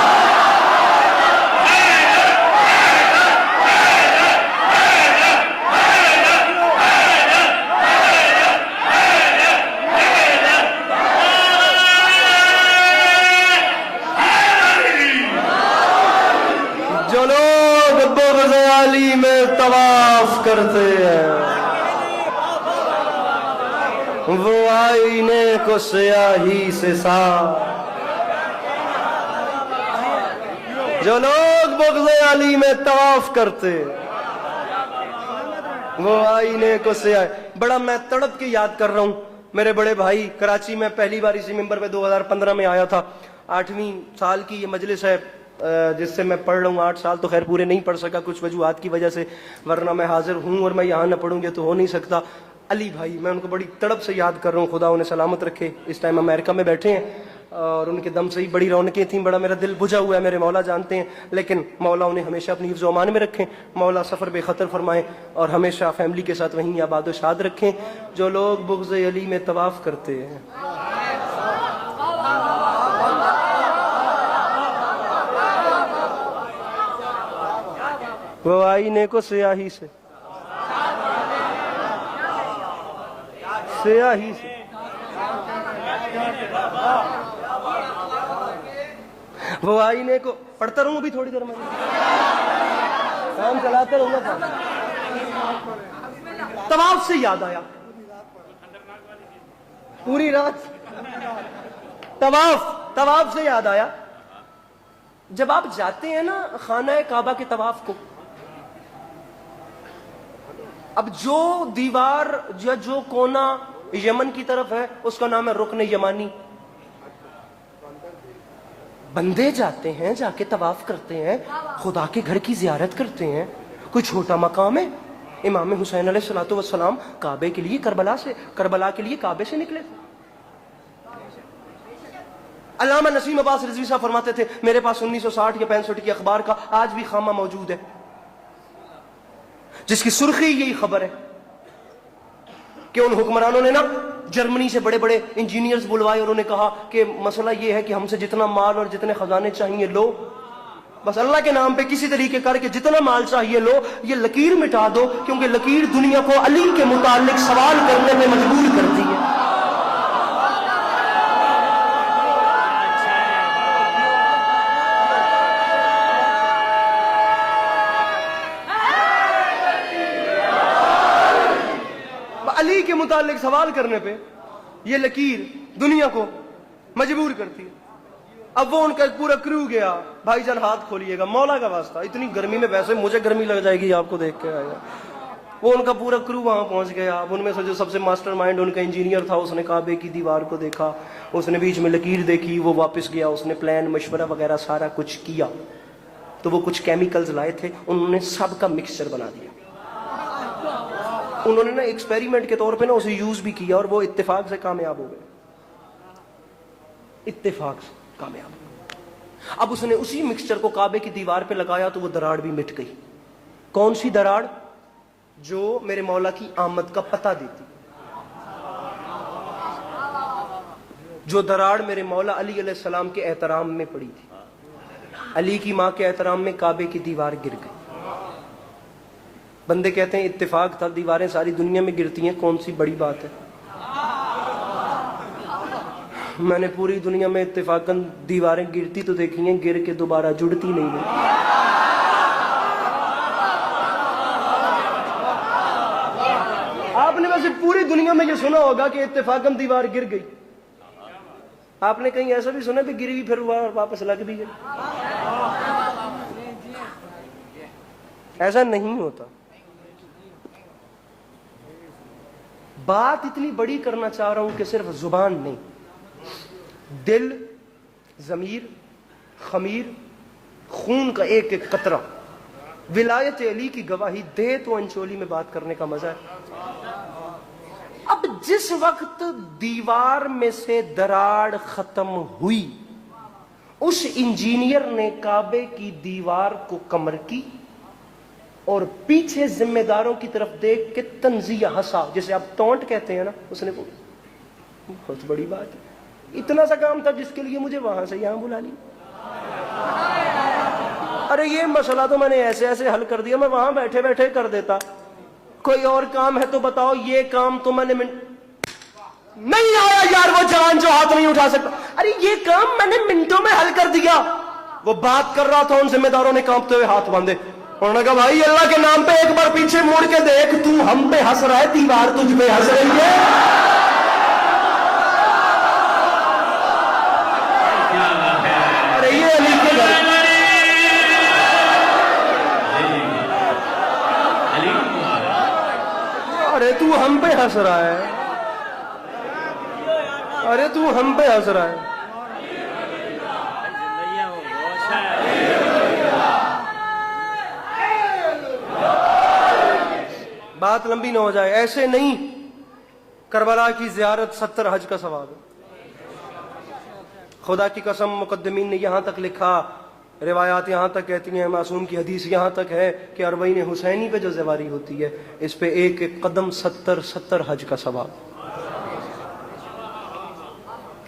جو لوگ بغض علی میں طواف کرتے ہیں وہ آئینے کو سیاہی سے صاف جو لوگ بغض علی میں طواف کرتے وہ آئینے کو سیاہی بڑا میں تڑپ کے یاد کر رہا ہوں میرے بڑے بھائی کراچی میں پہلی بار اسی ممبر پہ 2015 میں آیا تھا 8ویں سال کی یہ مجلس ہے جس سے میں پڑھ رہا ہوں 8 سال تو خیر پورے نہیں پڑھ سکا کچھ وجوہات کی وجہ سے ورنہ میں حاضر ہوں اور میں یہاں نہ پڑھوں گے تو ہو نہیں سکتا علی بھائی میں ان کو بڑی تڑپ سے یاد کر رہا ہوں خدا انہیں سلامت رکھے اس ٹائم امریکہ میں بیٹھے ہیں اور ان کے دم سے ہی بڑی رونقیں تھیں بڑا میرا دل بجھا ہوا ہے میرے مولا جانتے ہیں لیکن مولا انہیں ہمیشہ اپنی حفظ و امان میں رکھیں مولا سفر بے خطر فرمائیں اور ہمیشہ فیملی کے ساتھ وہیں آباد و شاد رکھیں جو لوگ بغض علی میں طواف کرتے ہیں وہ آئینے کو سیاہی سے وہ آئینے کو پڑھتا رہوں ابھی تھوڑی دیر میں کام چلاتے رہوں گا طواف سے یاد آیا پوری رات طواف سے یاد آیا جب آپ جاتے ہیں نا خانہ کعبہ کے طواف کو اب جو دیوار یا جو کونا یمن کی طرف ہے اس کا نام ہے رکن یمانی بندے جاتے ہیں جا کے طواف کرتے ہیں خدا کے گھر کی زیارت کرتے ہیں کوئی چھوٹا مقام ہے امام حسین علیہ الصلوۃ والسلام کعبے کے لیے کربلا کے لیے کعبے سے نکلے تھے علامہ نسیم عباس رضوی صاحب فرماتے تھے میرے پاس 1960 یا 65 کی اخبار کا آج بھی خامہ موجود ہے جس کی سرخی یہی خبر ہے کہ ان حکمرانوں نے نا جرمنی سے بڑے بڑے انجینئرز بلوائے. انہوں نے کہا کہ مسئلہ یہ ہے کہ ہم سے جتنا مال اور جتنے خزانے چاہیے لو, بس اللہ کے نام پہ کسی طریقے کر کے جتنا مال چاہیے لو, یہ لکیر مٹا دو کیونکہ لکیر دنیا کو علی کے متعلق سوال کرنے پہ مجبور کرتی ہے. علی کے متعلق سوال کرنے پہ یہ لکیر دنیا کو مجبور کرتی ہے. اب وہ ان کا ایک پورا کرو گیا, بھائی جان ہاتھ کھولیے گا مولا کا واسطہ, اتنی گرمی میں ویسے مجھے گرمی لگ جائے گی آپ کو دیکھ کے آئے گا. وہ ان کا پورا کرو وہاں پہنچ گیا. اب ان میں سے جو سب سے ماسٹر مائنڈ ان کا انجینئر تھا, اس نے کعبے کی دیوار کو دیکھا, اس نے بیچ میں لکیر دیکھی, وہ واپس گیا, اس نے پلان مشورہ وغیرہ سارا کچھ کیا. تو وہ کچھ کیمیکلز لائے تھے, انہوں نے سب کا مکسچر بنا دیا. انہوں نے نا ایکسپیریمنٹ کے طور پہ نا اسے یوز بھی کیا اور وہ اتفاق سے کامیاب ہو گئے, اتفاق سے کامیاب. اب اس نے اسی مکسچر کو کعبے کی دیوار پہ لگایا تو وہ دراڑ بھی مٹ گئی. کون سی دراڑ؟ جو میرے مولا کی آمد کا پتہ دیتی, جو دراڑ میرے مولا علی علیہ السلام کے احترام میں پڑی تھی. علی کی ماں کے احترام میں کعبے کی دیوار گر گئی. بندے کہتے ہیں اتفاق تھا, دیواریں ساری دنیا میں گرتی ہیں, کون سی بڑی بات ہے. میں نے پوری دنیا میں اتفاقاً دیواریں گرتی تو دیکھی ہیں, گر کے دوبارہ جڑتی نہیں ہیں. آپ نے ویسے پوری دنیا میں یہ سنا ہوگا کہ اتفاقاً دیوار گر گئی. آپ نے کہیں ایسا بھی سنا کہ گری پھر واپس لگ بھی گئی؟ ایسا نہیں ہوتا. بات اتنی بڑی کرنا چاہ رہا ہوں کہ صرف زبان نہیں, دل, ضمیر, خمیر, خون کا ایک ایک قطرہ ولایت علی کی گواہی دے تو انچولی میں بات کرنے کا مزہ ہے. اب جس وقت دیوار میں سے دراڑ ختم ہوئی, اس انجینئر نے کعبے کی دیوار کو کمر کی اور پیچھے ذمہ داروں کی طرف دیکھ کے تنزیہ ہنسا, جسے آپ ٹونٹ کہتے ہیں نا. اس نے بہت بڑی بات ہے, اتنا سا کام تھا جس کے لیے مجھے وہاں سے یہاں بلا لی. ارے یہ مسئلہ تو میں نے ایسے ایسے حل کر دیا, میں وہاں بیٹھے بیٹھے کر دیتا. کوئی اور کام ہے تو بتاؤ. یہ کام تو میں نے نہیں آیا یار, وہ جوان جو ہاتھ نہیں اٹھا سکتا. ارے یہ کام میں نے منٹوں میں حل کر دیا. وہ بات کر رہا تھا, ان ذمہ داروں نے کانپتے ہوئے ہاتھ باندھے. انہوں نے کہا بھائی اللہ کے نام پہ ایک بار پیچھے مڑ کے دیکھ, تو ہم پہ ہنس رہا ہے, دیوار تجھ پہ ہنس رہی ہے. ارے یہ علی کے گھر, ارے تو ہم پہ ہنس رہا ہے, ارے تو ہم پہ ہنس رہا ہے. بات لمبی نہ ہو جائے, ایسے نہیں. کربلا کی زیارت 70 حج کا ثواب ہے. خدا کی قسم مقدمین نے یہاں تک لکھا, روایات یہاں تک کہتی ہیں, معصوم کی حدیث یہاں تک ہے کہ اربعین حسینی پہ جو زیواری ہوتی ہے اس پہ ایک ایک قدم 70 حج کا ثواب.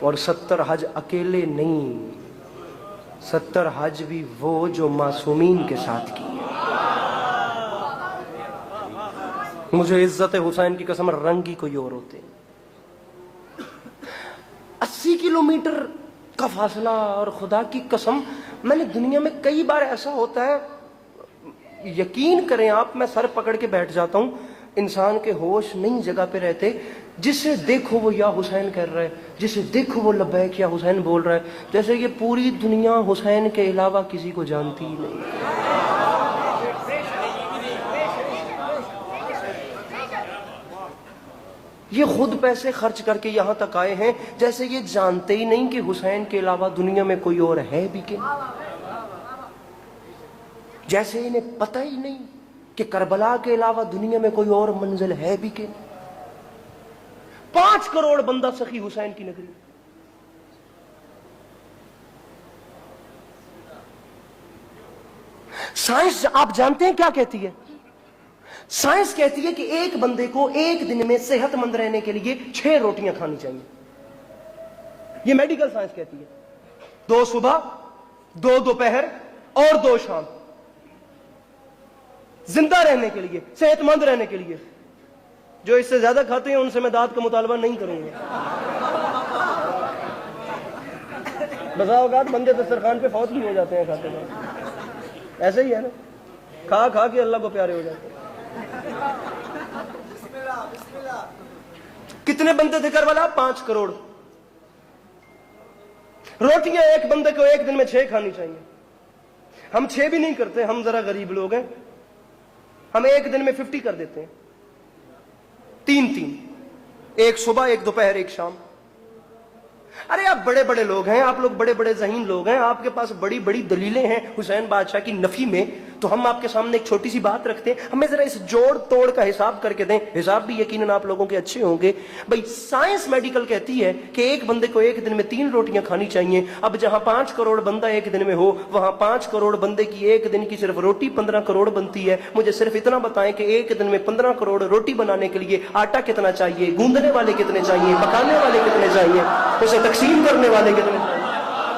اور 70 حج اکیلے نہیں, 70 حج بھی وہ جو معصومین کے ساتھ کی. مجھے عزت حسین کی قسم رنگ ہی کوئی اور ہوتے. 80 کلومیٹر کا فاصلہ, اور خدا کی قسم میں نے دنیا میں کئی بار ایسا ہوتا ہے, یقین کریں آپ, میں سر پکڑ کے بیٹھ جاتا ہوں, انسان کے ہوش نہیں جگہ پہ رہتے. جسے دیکھو وہ یا حسین کہہ رہا ہے, جسے دیکھو وہ لبیک یا حسین بول رہا ہے, جیسے یہ پوری دنیا حسین کے علاوہ کسی کو جانتی ہی نہیں. یہ خود پیسے خرچ کر کے یہاں تک آئے ہیں جیسے یہ جانتے ہی نہیں کہ حسین کے علاوہ دنیا میں کوئی اور ہے بھی کہ, جیسے انہیں پتہ ہی نہیں کہ کربلا کے علاوہ دنیا میں کوئی اور منزل ہے بھی کہ. 5 کروڑ بندہ سخی حسین کی نگری, سائنس آپ جانتے ہیں کیا کہتی ہے؟ سائنس کہتی ہے کہ ایک بندے کو ایک دن میں صحت مند رہنے کے لیے 6 روٹیاں کھانی چاہیے. یہ میڈیکل سائنس کہتی ہے. 2 صبح، 2 دوپہر اور 2 شام، زندہ رہنے کے لیے، صحت مند رہنے کے لیے. جو اس سے زیادہ کھاتے ہیں ان سے میں دانت کا مطالبہ نہیں کروں گا. بسا اوقات بندے دسترخوان پہ فوت بھی ہو جاتے ہیں کھاتے ہیں. ایسے ہی ہے نا، کھا کھا کے اللہ کو پیارے ہو جاتے ہیں. کتنے بندے تھے کربلا؟ 5 کروڑ. روٹیاں ایک بندے کو ایک دن میں 6 کھانی چاہیے. ہم 6 بھی نہیں کرتے، ہم ذرا غریب لوگ ہیں. ہم ایک دن میں 50 کر دیتے ہیں. 3 ایک صبح، ایک دوپہر، ایک شام. ارے آپ بڑے بڑے لوگ ہیں، آپ لوگ بڑے بڑے ذہین لوگ ہیں، آپ کے پاس بڑی بڑی دلیلیں ہیں حسین بادشاہ کی نفی میں. تو ہم آپ کے سامنے ایک چھوٹی سی بات رکھتے ہیں، ہمیں ذرا اس جوڑ توڑ کا حساب کر کے دیں. حساب بھی یقیناً آپ لوگوں کے اچھے ہوں گے. بھائی سائنس میڈیکل کہتی ہے کہ ایک بندے کو ایک دن میں 3 روٹیاں کھانی چاہیے. اب جہاں 5 کروڑ بندہ ایک دن میں ہو، وہاں 5 کروڑ بندے کی ایک دن کی صرف روٹی 15 کروڑ بنتی ہے. مجھے صرف اتنا بتائیں کہ ایک دن میں 15 کروڑ روٹی بنانے کے لیے آٹا کتنا چاہیے، گوندنے والے کتنے چاہیے، پکانے والے کتنے چاہیے، اسے تقسیم کرنے والے کتنے چاہیے،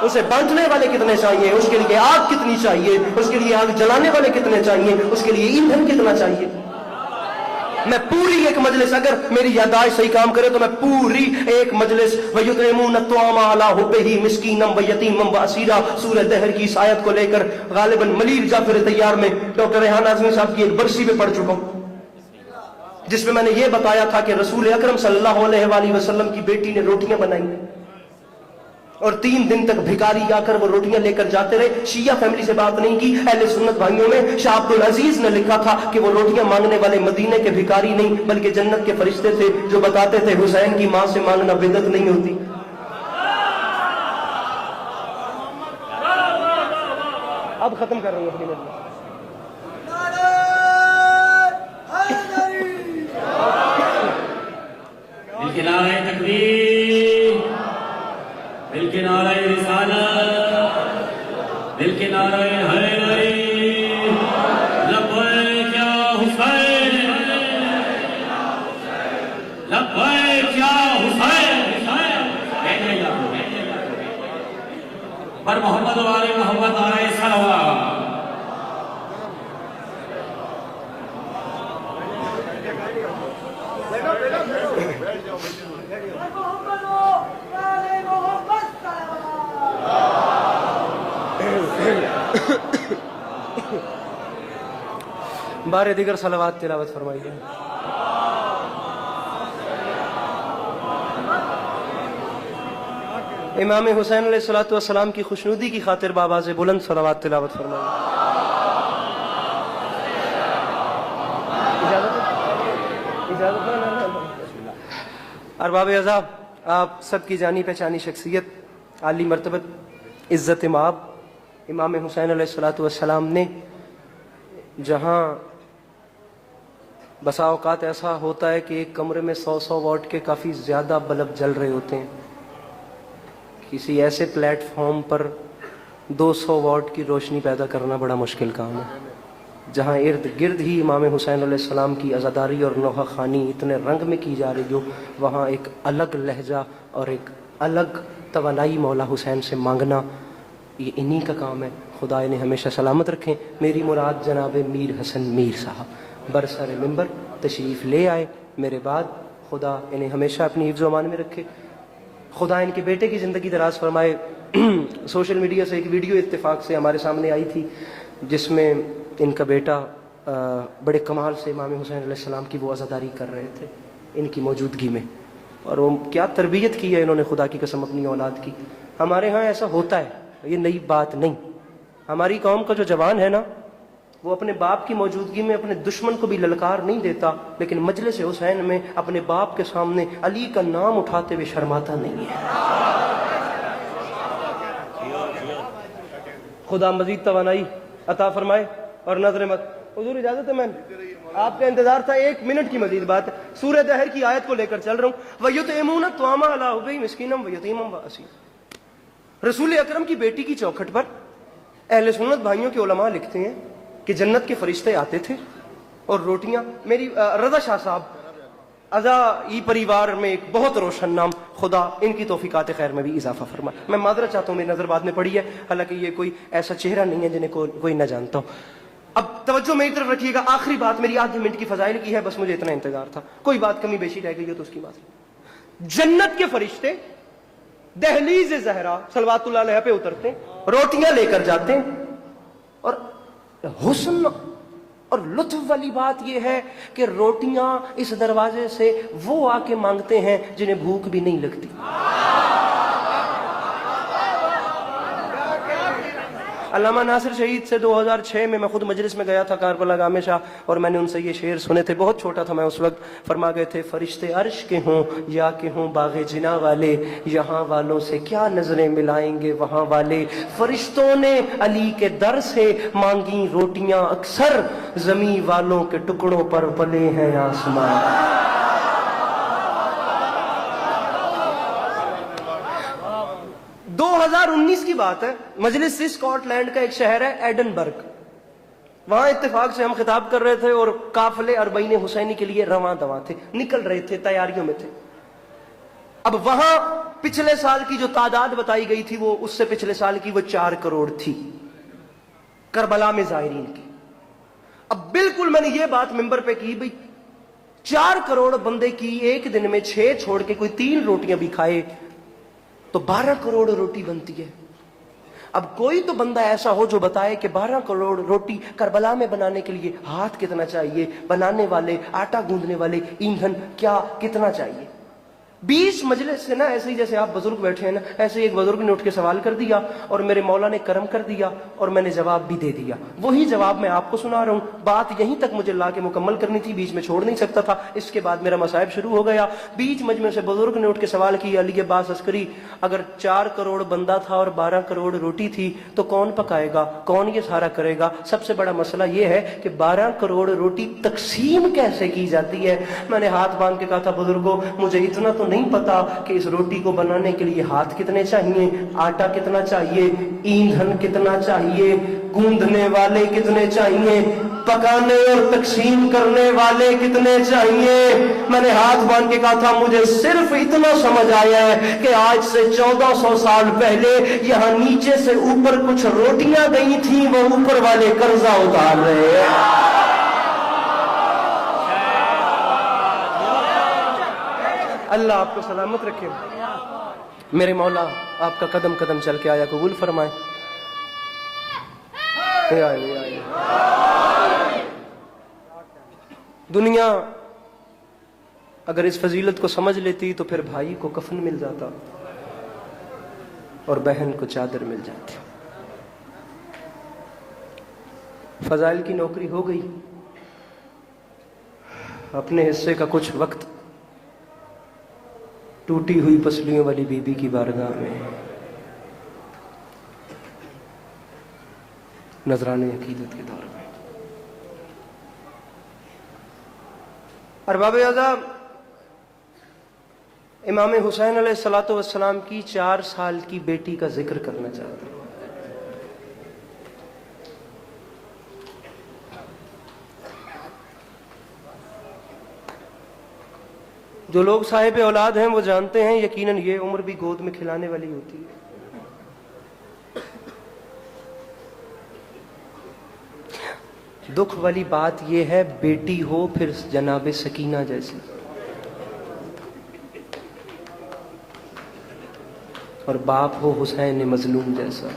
اسے بانٹنے والے کتنے چاہیے، اس کے لیے آگ کتنی چاہیے، اس کے لیے آگ جلانے والے کتنے چاہیے، اس کے لیے ایندھن کتنا چاہیے. میں پوری ایک مجلس، اگر میری یادداشت صحیح کام کرے تو میں پوری ایک مجلس وَيُطْعِمُونَ الطَّعَامَ عَلَىٰ حُبِّهِ مِسْكِينًا وَيَتِيمًا وَأَسِيرًا سورہ دہر کی اس آیت کو لے کر غالباً ملیر جعفر طیار میں ڈاکٹر ریحان اعظمی صاحب کی ایک برسی میں پڑھ چکا ہوں، جس میں نے یہ بتایا تھا کہ رسول اکرم صلی اللہ علیہ وآلہ وسلم کی بیٹی نے روٹیاں بنائی اور 3 دن تک بھکاری آ کر وہ روٹیاں لے کر جاتے رہے. شیعہ فیملی سے بات نہیں کی، اہل سنت بھائیوں میں شاہ عبد العزیز نے لکھا تھا کہ وہ روٹیاں مانگنے والے مدینے کے بھکاری نہیں بلکہ جنت کے فرشتے تھے جو بتاتے تھے حسین کی ماں سے مانگنا بدعت نہیں ہوتی. اب ختم کر رہا ہوں اپنی مجلس. نعرہ تکبیر، دل کے نعرہ رسالت، دل کے نعرہ حیدری، لبیک یا حسین، لبیک یا حسین. پر محمد و آل محمد علیہ السلام. بار دیگر صلوات تلاوت فرمائیے. امام حسین علیہ الصلوۃ والسلام کی خوشنودی کی خاطر بآواز بلند صلوات تلاوت فرمائیے. ارباب اعزاز، آپ سب کی جانی پہچانی شخصیت، عالی مرتبت، عزت مآب امام حسین علیہ الصلوۃ والسلام نے، جہاں بسا اوقات ایسا ہوتا ہے کہ ایک کمرے میں 100 واٹ کے کافی زیادہ بلب جل رہے ہوتے ہیں، کسی ایسے پلیٹ فارم پر 200 واٹ کی روشنی پیدا کرنا بڑا مشکل کام ہے، جہاں ارد گرد ہی امام حسین علیہ السلام کی عزاداری اور نوحہ خوانی اتنے رنگ میں کی جا رہی ہو، وہاں ایک الگ لہجہ اور ایک الگ توانائی مولا حسین سے مانگنا، یہ انہی کا کام ہے. خدا انہیں ہمیشہ سلامت رکھیں. میری مراد جناب میر حسن میر صاحب برسر ممبر تشریف لے آئے میرے بعد. خدا انہیں ہمیشہ اپنی حفظ و امان میں رکھے. خدا ان کے بیٹے کی زندگی دراز فرمائے. سوشل میڈیا سے ایک ویڈیو اتفاق سے ہمارے سامنے آئی تھی جس میں ان کا بیٹا بڑے کمال سے امام حسین علیہ السلام کی وہ عزاداری کر رہے تھے ان کی موجودگی میں، اور وہ کیا تربیت کی ہے انہوں نے خدا کی قسم اپنی اولاد کی. ہمارے ہاں ایسا ہوتا ہے، یہ نئی بات نہیں. ہماری قوم کا جو جوان ہے نا، وہ اپنے باپ کی موجودگی میں اپنے دشمن کو بھی للکار نہیں دیتا، لیکن مجلس حسین میں اپنے باپ کے سامنے علی کا نام اٹھاتے ہوئے شرماتا نہیں ہے. خدا مزید توانائی عطا فرمائے اور نظر مت. حضور اجازت ہے، میں آپ کا انتظار تھا، 1 منٹ کی مزید بات ہے. سورہ دہر کی آیت کو لے کر چل رہا ہوں. وَيُطْعِمُونَ الطَّعَامَ عَلَىٰ حُبِّهِ مِسْكِينًا وَيَتِيمًا وَأَسِيرًا. رسول اکرم کی بیٹی کی چوکھٹ پر اہل سنت بھائیوں کے علماء لکھتے ہیں کہ جنت کے فرشتے آتے تھے اور روٹیاں. میری رضا شاہ صاحب ازائی پریوار میں ایک بہت روشن نام، خدا ان کی توفیقات خیر میں بھی اضافہ فرمائے. میں معذرت چاہتا ہوں، میری نظر بعد میں پڑی ہے، حالانکہ یہ کوئی ایسا چہرہ نہیں ہے جنہیں کوئی نہ جانتا ہوں. اب توجہ میری طرف رکھیے گا، آخری بات میری آدھے منٹ کی فضائل کی ہے، بس مجھے اتنا انتظار تھا. کوئی بات کمی بیشی رہ گئی ہو تو اس کی بات. جنت کے فرشتے دہلیز زہرا صلوات اللہ علیہ پہ اترتے، روٹیاں لے کر جاتے ہیں، اور حسن اور لطف والی بات یہ ہے کہ روٹیاں اس دروازے سے وہ آ کے مانگتے ہیں جنہیں بھوک بھی نہیں لگتی. علامہ ناصر شہید سے 2006 میں خود مجلس میں گیا تھا، کاربلا گاہ میں شاہ، اور میں نے ان سے یہ شعر سنے تھے. بہت چھوٹا تھا میں اس وقت. فرما گئے تھے، فرشتے عرش کے ہوں یا کہ ہوں باغ جنا والے، یہاں والوں سے کیا نظریں ملائیں گے وہاں والے. فرشتوں نے علی کے در سے مانگی روٹیاں اکثر، زمین والوں کے ٹکڑوں پر پلے ہیں آسمان. 2019 کی بات ہے، مجلس سے اسکاٹ لینڈ کا ایک شہر ہے ایڈنبرگ. وہاں اتفاق سے ہم خطاب کر رہے تھے اور قافلے اربعین حسینی کے لیے رواں دواں تھے، نکل رہے تھے، تیاریوں میں تھے. اب وہاں پچھلے سال کی جو تعداد بتائی گئی تھی، وہ اس سے پچھلے سال کی وہ 4 کروڑ تھی کربلا میں زائرین کی. اب بالکل میں نے یہ بات ممبر پہ کی، بھئی 4 کروڑ بندے کی ایک دن میں 6 چھوڑ کے کوئی 3 روٹیاں بھی کھائے تو 12 کروڑ روٹی بنتی ہے. اب کوئی تو بندہ ایسا ہو جو بتائے کہ 12 کروڑ روٹی کربلا میں بنانے کے لیے ہاتھ کتنا چاہیے، بنانے والے، آٹا گوندنے والے، ایندھن کیا کتنا چاہیے. 20 مجلس سے نا ایسے ہی جیسے آپ بزرگ بیٹھے ہیں نا، ایسے ایک بزرگ نے اٹھ کے سوال کر دیا اور میرے مولا نے کرم کر دیا اور میں نے جواب بھی دے دیا. وہی جواب میں آپ کو سنا رہا ہوں. بات یہیں تک مجھے لا کے مکمل کرنی تھی، بیچ میں چھوڑ نہیں سکتا تھا. اس کے بعد میرا مصائب شروع ہو گیا. بیچ مجمع سے بزرگ نے اٹھ کے سوال کیا، علی عباس عسکری، اگر 4 کروڑ بندہ تھا اور 12 کروڑ روٹی تھی تو کون پکائے گا، کون یہ سارا کرے گا؟ سب سے بڑا مسئلہ یہ ہے کہ 12 کروڑ روٹی تقسیم کیسے کی جاتی ہے. میں نے ہاتھ باندھ کے کہا تھا، بزرگوں مجھے اتنا تو نہیں پتا کہ اس روٹی کو بنانے کے لیے ہاتھ کتنے چاہیے، آٹا کتنا چاہیے، ایندھن کتنا چاہیے، گوندنے والے کتنے چاہیے، پکانے اور تقسیم کرنے والے کتنے چاہیے. میں نے ہاتھ باندھ کے کہا تھا، مجھے صرف اتنا سمجھ آیا ہے کہ آج سے 1400 سال پہلے یہاں نیچے سے اوپر کچھ روٹیاں گئی تھیں، وہ اوپر والے قرضہ اتار رہے ہیں. اللہ آپ کو سلامت رکھے. میرے مولا آپ کا قدم قدم چل کے آیا قبول فرمائے. دنیا اگر اس فضیلت کو سمجھ لیتی تو پھر بھائی کو کفن مل جاتا اور بہن کو چادر مل جاتی. فضائل کی نوکری ہو گئی. اپنے حصے کا کچھ وقت ٹوٹی ہوئی پسلیوں والی بی بی کی بارگاہ میں نذرانے عقیدت کے دور میں. ارباب اعظم امام حسین علیہ الصلوۃ والسلام کی 4 سال کی بیٹی کا ذکر کرنا چاہتا ہوں. جو لوگ صاحب اولاد ہیں وہ جانتے ہیں یقیناً یہ عمر بھی گود میں کھلانے والی ہوتی ہے. دکھ والی بات یہ ہے بیٹی ہو پھر جناب سکینہ جیسی، اور باپ ہو حسین مظلوم جیسا.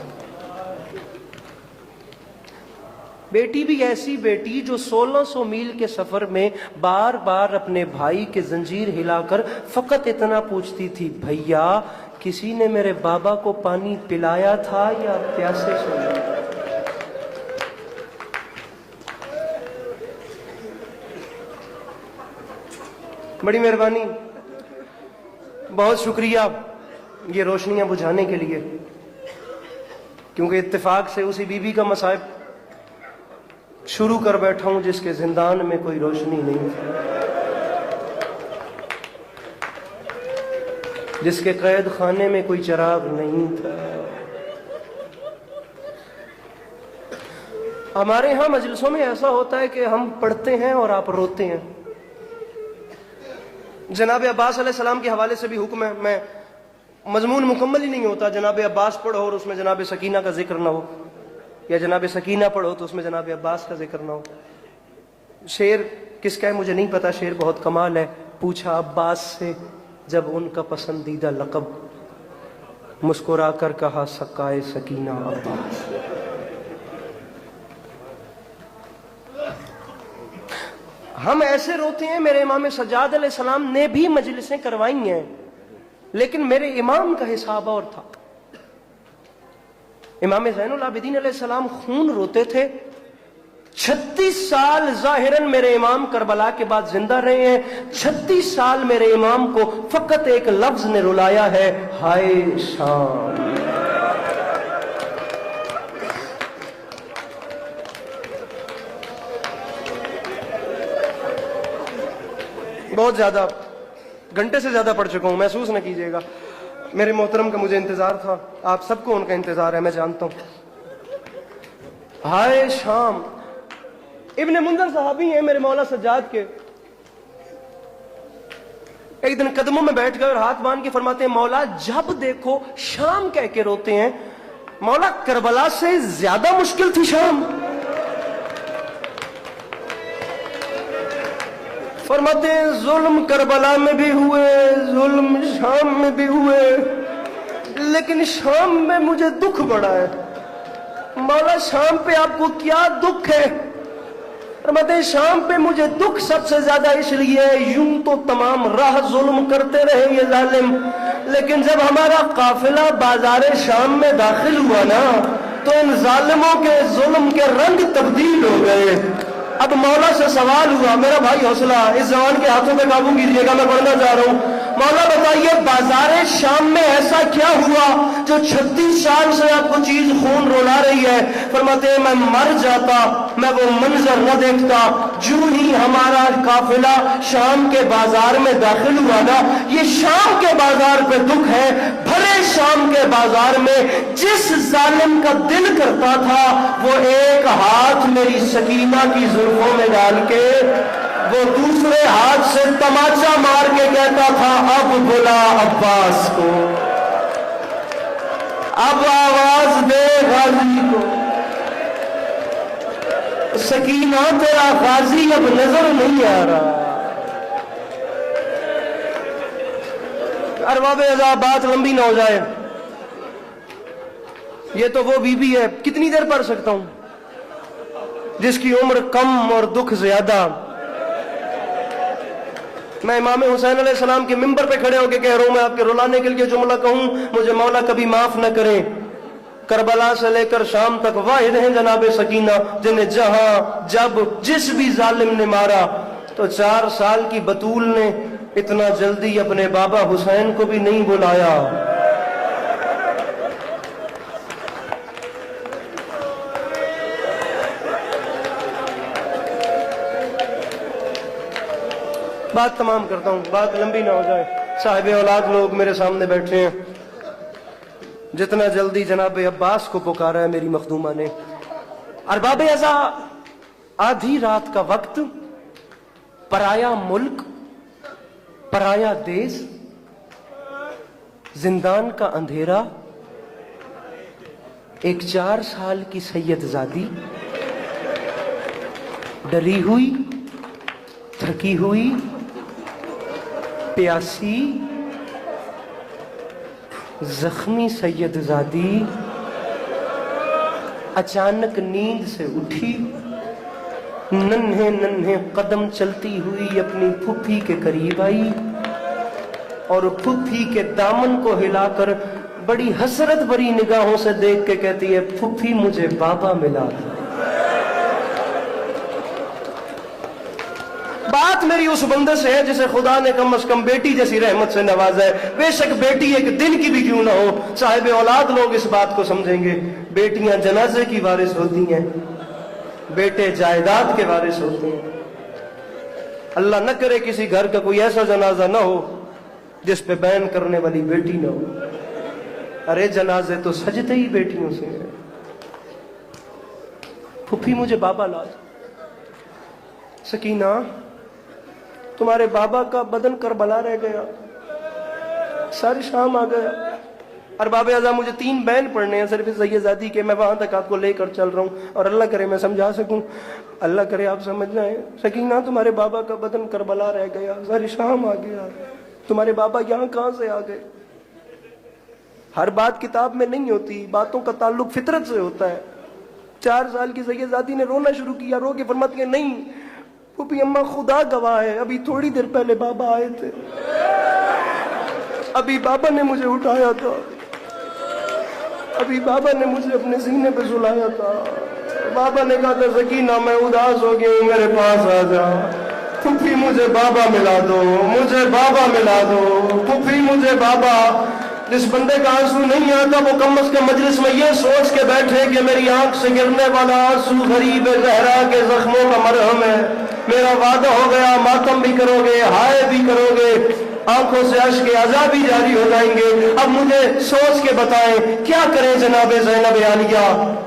بیٹی بھی ایسی بیٹی جو 1600 میل کے سفر میں بار بار اپنے بھائی کے زنجیر ہلا کر فقط اتنا پوچھتی تھی، بھیا کسی نے میرے بابا کو پانی پلایا تھا یا پیاسے سوئے؟ بڑی مہربانی، بہت شکریہ یہ روشنیاں بجھانے کے لیے، کیونکہ اتفاق سے اسی بی بی کا مصائب شروع کر بیٹھا ہوں جس کے زندان میں کوئی روشنی نہیں تھی، جس کے قید خانے میں کوئی چراغ نہیں تھا. ہمارے ہاں مجلسوں میں ایسا ہوتا ہے کہ ہم پڑھتے ہیں اور آپ روتے ہیں. جناب عباس علیہ السلام کے حوالے سے بھی حکم ہے. میں مضمون مکمل ہی نہیں ہوتا جناب عباس پڑھو اور اس میں جناب سکینہ کا ذکر نہ ہو، یا جناب سکینہ پڑھو تو اس میں جناب عباس کا ذکر نہ ہو. شعر کس کا ہے مجھے نہیں پتا، شعر بہت کمال ہے. پوچھا عباس سے جب ان کا پسندیدہ لقب، مسکرا کر کہا سکائے سکینہ عباس. ہم ایسے روتے ہیں. میرے امام سجاد علیہ السلام نے بھی مجلسیں کروائی ہیں، لیکن میرے امام کا حساب اور تھا. امام زین العابدین علیہ السلام خون روتے تھے. 36 سال ظاہراً میرے امام کربلا کے بعد زندہ رہے ہیں. 36 سال میرے امام کو فقط ایک لفظ نے رلایا ہے، ہائے شام. بہت زیادہ گھنٹے سے زیادہ پڑھ چکا ہوں، محسوس نہ کیجیے گا. میرے محترم کا مجھے انتظار تھا، آپ سب کو ان کا انتظار ہے، میں جانتا ہوں. ہائے شام. ابن منذر صحابی ہیں میرے مولا سجاد کے. ایک دن قدموں میں بیٹھ گئے اور ہاتھ باندھ کے فرماتے ہیں مولا جب دیکھو شام کہہ کے روتے ہیں. مولا کربلا سے زیادہ مشکل تھی شام. فرماتے ہیں ظلم کربلا میں بھی ہوئے، ظلم شام میں بھی ہوئے، لیکن شام میں مجھے دکھ بڑا ہے. مولا شام پہ آپ کو کیا دکھ ہے؟ فرماتے ہیں شام پہ مجھے دکھ سب سے زیادہ اس لیے، یوں تو تمام راہ ظلم کرتے رہے یہ ظالم، لیکن جب ہمارا قافلہ بازار شام میں داخل ہوا نا تو ان ظالموں کے ظلم کے رنگ تبدیل ہو گئے. اب مولا سے سوال ہوا، میرا بھائی حوصلہ، اس زبان کے ہاتھوں پہ قابو کیجیے گا، میں پڑھنا چاہ رہا ہوں. مولا بتائیے بازار شام میں ایسا کیا ہوا جو 36 سال سے آپ کو چیز خون رولا رہی ہے؟ فرماتے ہیں میں مر جاتا، میں وہ منظر نہ دیکھتا. جو ہی ہمارا قافلہ شام کے بازار میں داخل ہوا نا، یہ شام کے بازار پہ دکھ ہے. بھلے شام کے بازار میں جس ظالم کا دل کرتا تھا وہ ایک ہاتھ میری سکینہ کی زلفوں میں ڈال کے وہ دوسرے ہاتھ سے تماچا مار کے کہتا تھا اب بلا عباس کو، اب آواز دے غازی کو. سکینہ تیرا غازی اب نظر نہیں آ رہا. ارباب عذاب بات لمبی نہ ہو جائے، یہ تو وہ بی بی ہے، کتنی دیر پڑھ سکتا ہوں، جس کی عمر کم اور دکھ زیادہ. میں امام حسین علیہ السلام کے ممبر پہ کھڑے ہو کے کہہ رہا ہوں، میں آپ کے رلانے کے لیے جملہ کہوں، مجھے مولا کبھی معاف نہ کرے. کربلا سے لے کر شام تک واحد ہیں جناب سکینہ جنہیں جہاں جب جس بھی ظالم نے مارا. تو 4 سال کی بطول نے اتنا جلدی اپنے بابا حسین کو بھی نہیں بلایا. بات تمام کرتا ہوں، بات لمبی نہ ہو جائے. صاحب اولاد لوگ میرے سامنے بیٹھے ہیں. جتنا جلدی جناب عباس کو پکارا ہے میری مخدومہ نے. ارباب ازا، آدھی رات کا وقت، پرایا ملک، پرایا دیس، زندان کا اندھیرا، ایک 4 سال کی سید زادی ڈری ہوئی، تھکی ہوئی، پیاسی، زخمی سید زادی اچانک نیند سے اٹھی، ننھے ننھے قدم چلتی ہوئی اپنی پھپھی کے قریب آئی اور پھپھی کے دامن کو ہلا کر بڑی حسرت بھری نگاہوں سے دیکھ کے کہتی ہے پھپھی مجھے بابا ملا تھا. بات میری اس بندے سے ہے جسے خدا نے کم از کم بیٹی جیسی رحمت سے نوازا ہے. بے شک بیٹی ایک دن کی بھی کیوں نہ ہو، صاحب اولاد لوگ اس بات کو سمجھیں گے. بیٹیاں جنازے کی وارث ہوتی ہیں، بیٹے جائیداد کے وارث ہوتے ہیں. اللہ نہ کرے کسی گھر کا کوئی ایسا جنازہ نہ ہو جس پہ بین کرنے والی بیٹی نہ ہو. ارے جنازے تو سجتے ہی بیٹیوں سے ہیں. پھپھی مجھے بابا لا دو. سکینہ تمہارے بابا کا بدن کربلا رہ گیا, ساری شام آ گیا. ارباب اعظم مجھے 3 بین پڑھنے ہیں صرف زیادی کے, میں وہاں تک آپ کو لے کر چل رہا ہوں, اور اللہ کرے میں سمجھا سکوں, اللہ کرے آپ سمجھ جائیں. سکینہ تمہارے بابا کا بدن کربلا رہ گیا, ساری شام آ گیا, تمہارے بابا یہاں کہاں سے آ گئے؟ ہر بات کتاب میں نہیں ہوتی, باتوں کا تعلق فطرت سے ہوتا ہے. 4 سال کی سیدزادی نے رونا شروع کیا, رو کے فرماتی ہے نہیں پھوپھی اماں خدا گواہ ہے, ابھی تھوڑی دیر پہلے بابا آئے تھے, ابھی بابا نے مجھے اٹھایا تھا, ابھی بابا نے مجھے اپنے سینے پہ سلایا تھا. بابا نے کہا تھا سکینہ میں اداس ہو گئی ہوں, میرے پاس آ جا. پھوپھی مجھے بابا ملا دو, مجھے بابا ملا دو, پھوپھی مجھے بابا. جس بندے کا آنسو نہیں آتا وہ کم از کم مجلس میں یہ سوچ کے بیٹھے کہ میری آنکھ سے گرنے والا آنسو غریب زہرا کے زخموں کا مرہم ہے. میرا وعدہ ہو گیا, ماتم بھی کرو گے, ہائے بھی کرو گے, آنکھوں سے اشک عذاب بھی جاری ہو جائیں گے. اب مجھے سوچ کے بتائیں کیا کریں جناب زینب عالیہ.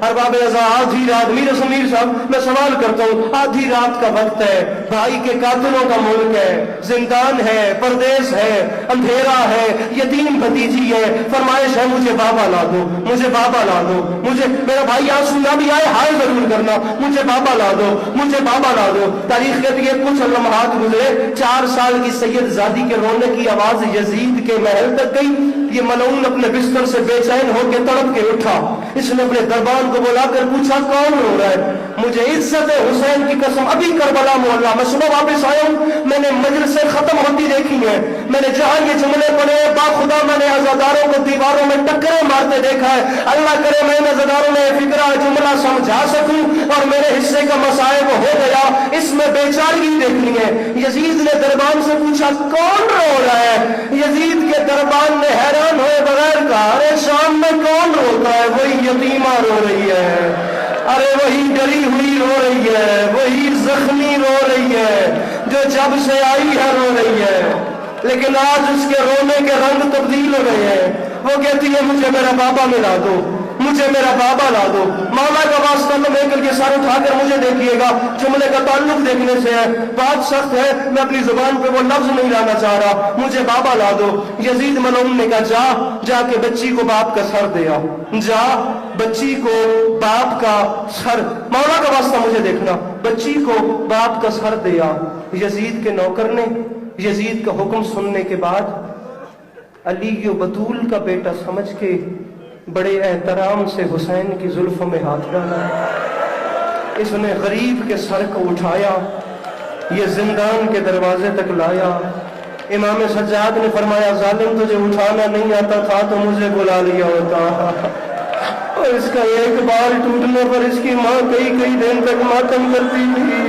ارباب اعزاز آدھی رات, میر سمیر صاحب میں سوال کرتا ہوں, آدھی رات کا وقت ہے, بھائی کے قاتلوں کا ملک ہے, زندان ہے, پردیس ہے, اندھیرا ہے, یتیم بھتیجی ہے, فرمائش ہے مجھے بابا لا دو, مجھے بابا لا دو, مجھے میرا بھائی آنسو نہ بھی آئے ہائے ضرور کرنا, مجھے بابا لا دو, مجھے بابا لا دو. تاریخ کہتی ہے کچھ لمحات گزرے, 4 سال کی سید زادی کے رونے کی آواز یزید کے محل تک گئی. یہ ملعون اپنے بستر سے بے چین ہو کے تڑپ کے اٹھا. اس نے اپنے دربان کو بلا کر پوچھا کون رو رہا ہے؟ مجھے عزت حسین کی قسم ابھی کربلا محلہ میں صبح واپس آیا ہوں, میں نے مجلسیں ختم ہوتی دیکھی ہیں, میں نے جہاں یہ جملے پڑھے با خدا میں نے عزاداروں کو دیواروں میں ٹکریں مارتے دیکھا ہے. اللہ کرے میں ان عزاداروں میں فکرہ جملہ سمجھا سکوں اور میرے حصے کا مصائب ہو گیا. اس میں بیچارگی دیکھنی ہے. یزید نے دربان سے پوچھا کون رو رہا ہے؟ یزید کے دربان نے حیران ہوئے بغیر کہا ارے شام میں کون روتا ہے؟ وہی یتیمہ رو رہی ہے, ارے وہی ڈری ہوئی رو رہی ہے, وہی زخمی رو رہی ہے جو جب سے آئی ہے رو رہی ہے. لیکن آج اس کے رونے کے رنگ تبدیل ہو گئے ہیں. وہ کہتی ہے مجھے میرا بابا ملا دو, مجھے میرا بابا لا دو. مولا کا واسطہ تو لے کر کے سر اٹھا کر مجھے دیکھیے گا, جملے کا تعلق دیکھنے سے ہے, بات سخت ہے, میں اپنی زبان پہ وہ لفظ نہیں لانا چاہ رہا, مجھے بابا لا دو. یزید ملعون نے کہا جا کے بچی کو باپ کا سر دیا, جا بچی کو باپ کا سر, مولا کا واسطہ مجھے دیکھنا, بچی کو باپ کا سر دیا. یزید کے نوکر نے یزید کا حکم سننے کے بعد علی و بطول کا بیٹا سمجھ کے بڑے احترام سے حسین کی زلفوں میں ہاتھ ڈالا. اس نے غریب کے سر کو اٹھایا, یہ زندان کے دروازے تک لایا. امام سجاد نے فرمایا ظالم تجھے اٹھانا نہیں آتا تھا تو مجھے بلا لیا ہوتا. اور اس کا ایک بال ٹوٹنے پر اس کی ماں کئی دن تک ماتم کرتی تھی.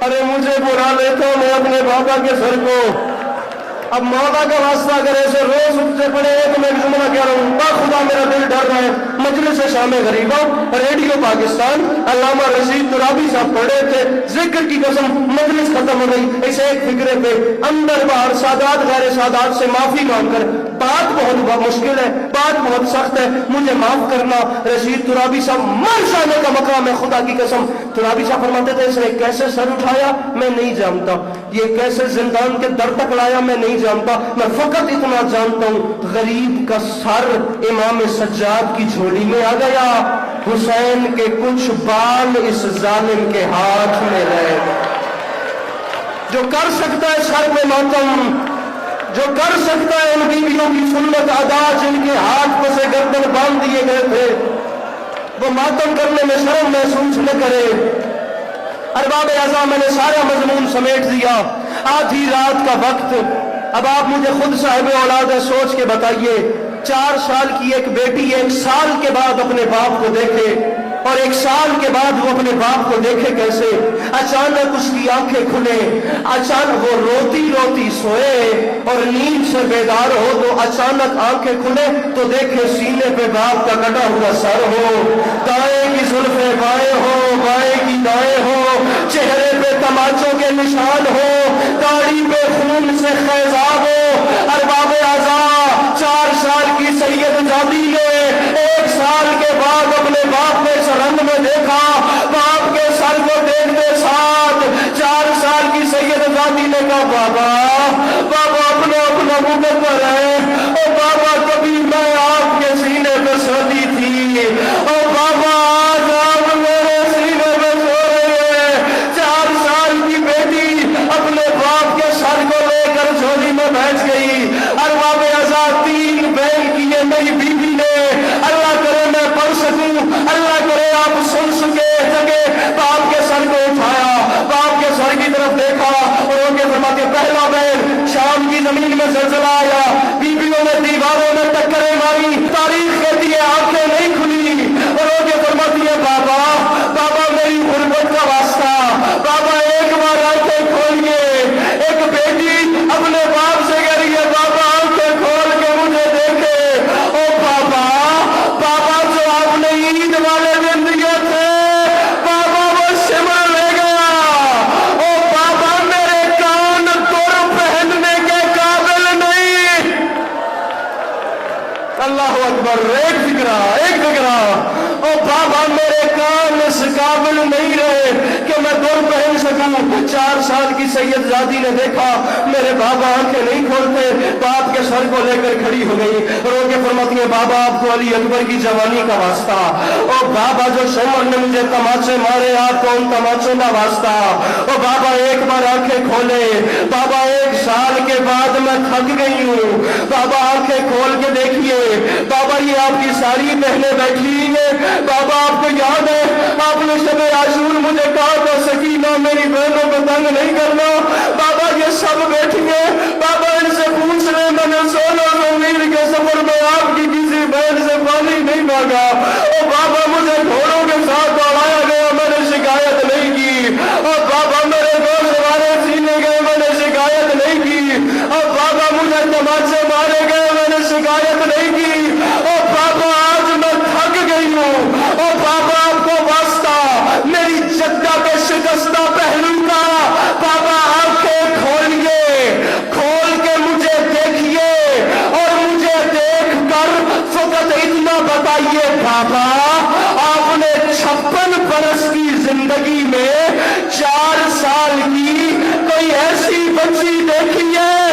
ارے مجھے بلا لیتا میں اپنے بابا کے سر کو. اب مولا کا واسطہ اگر ایسے روز اٹھتے پڑے تو میں جملہ کہہ رہا ہوں, با خدا میرا دل ڈر رہا ہے. مجلس شام غریبہ ریڈیو پاکستان علامہ رشید ترابی صاحب پڑھے تھے, ذکر کی قسم مجلس ختم ہو گئی. اسے ایک فکرے پہ اندر باہر سادات غیر سادات سے معافی مانگ کر, بات بہت مشکل ہے, بات بہت سخت ہے, مجھے معاف کرنا. رشید ترابی صاحب مر جانے کا مقام ہے خدا کی قسم. ترابی صاحب فرماتے تھے اس نے کیسے سر اٹھایا میں نہیں جانتا, یہ کیسے زندان کے در تک لایا میں نہیں جانتا, میں فقط اتنا جانتا ہوں غریب کا سر امام سجاد کی جھولی میں آ گیا. حسین کے کچھ بال اس ظالم کے ہاتھ میں رہے. جو کر سکتا ہے سر میں ماتم, جو کر سکتا ہے ان بیویوں کی سنت ادا جن کے ہاتھ پہ سے گردن باندھ دیے گئے تھے, وہ ماتم کرنے میں شرم محسوس نہ کرے. ارباب اعظم میں نے سارا مضمون سمیٹ دیا. آدھی رات کا وقت. اب آپ مجھے خود صاحب اولاد ہے, سوچ کے بتائیے 4 سال کی ایک بیٹی 1 سال کے بعد اپنے باپ کو دیکھے, اور 1 سال کے بعد وہ اپنے باپ کو دیکھے کیسے. اچانک اس کی آنکھیں کھلے, اچانک وہ روتی روتی سوئے, اور نیند سے بیدار ہو تو اچانک آنکھیں کھلے تو دیکھے سینے پہ باپ کا کٹا ہوا سر ہو, دائیں کی زلفیں بائیں ہو, بائیں کی دائیں ہو, چہرے پہ تماچوں کے نشان ہو, داڑھی پہ خون سے خیزاب ہو. ارباب اعضاء 4 سال کی سید زادی نے 1 سال کے بعد بعد اپنے باپ نے اس رنگ میں دیکھا، باپ کے سر کو دیکھتے ساتھ 4 سال کی سید زادی نے کہا بابا اپنا مقدر ہے، او بابا کبھی میں آپ کے سینے پہ سوتی تھی، او بابا آج آپ میرے سینے پہ سو رہے ہیں۔ 4 سال کی بیٹی اپنے باپ کے سر کو لے کر جھولی میں بیٹھ گئی۔ ارباب ازاد 3 بہن کی یہ میری بیوی نے، اللہ کرے میں پڑھ سکوں، اللہ کرے آپ سن سکے جگہ باپ کے سر کو اٹھایا، باپ کے سر کی طرف دیکھا اور ان کے فرماتے پہلا بہن شام کی زمین میں زلزلہ آیا، بیویوں نے دیواروں میں ٹکریں ماری، تاریخ کہتی ہے آنکھیں نہیں کھلی اور ان کے فرماتی ہے بابا میری غربت کا واسطہ، بابا ایک بار آنکھیں کھولیے۔ ایک بیٹی اپنے باپ سے کہہ رہی ہے بابا آنکھیں کھول کے مجھے دیکھے، او بابا جو آپ نے عید والے دن دیے تھے بابا وہ سمر لے گیا، او بابا میرے کان تر پہننے کے قابل نہیں۔ اللہ اکبر، ایک فکرہ، او بابا میرے کان اس قابل نہیں رہے کہ میں دور پہن سکوں۔ 4 سال کی سید زادی نے دیکھا میرے بابا آنکھیں نہیں کھولتے، باپ کے سر کو لے کر کھڑی ہو گئی، رو کے فرماتی ہے بابا آپ کو علی اکبر کی جوانی کا واسطہ، او بابا جو شمر نے مجھے تماچے مارے آپ کو ان تماچوں کا واسطہ، او بابا ایک بار آنکھیں کھولے، بابا 1 سال کے بعد میں تھک گئی ہوں، بابا آنکھیں کھول کے دیکھیے، بابا یہ آپ کی ساری بہنیں بیٹھی ہیں، بابا آپ کو یاد ہے آپ نے شب عاشور مجھے کہا تھا سکینہ میری بہنوں کو تنگ نہیں کرنا، بابا یہ سب بیٹھی ہیں، بابا ان سے پوچھ رہے میں نے 16 میر کے سفر میں آپ کی کسی بہن سے پانی نہیں مانگا، اور بابا مجھے گھوڑوں کے ساتھ دوڑایا گیا میں نے شکایت نہیں کی، اور بابا میرے دوست والے سینے گئے میں نے شکایت نہیں کی، اور بابا مجھے تماچے مارے گئے میں نے شکایت نہیں کی، اور بابا آج میں تھک گئی ہوں، اور بابا آپ کو واسطہ میری جدہ کے شکستہ پہلو کا، بابا آنکھیں کھول کے مجھے دیکھیے اور مجھے دیکھ کر فقط اتنا بتائیے بابا آپ نے 56 برس کی زندگی میں 4 سال کی کوئی ایسی بچی دیکھی ہے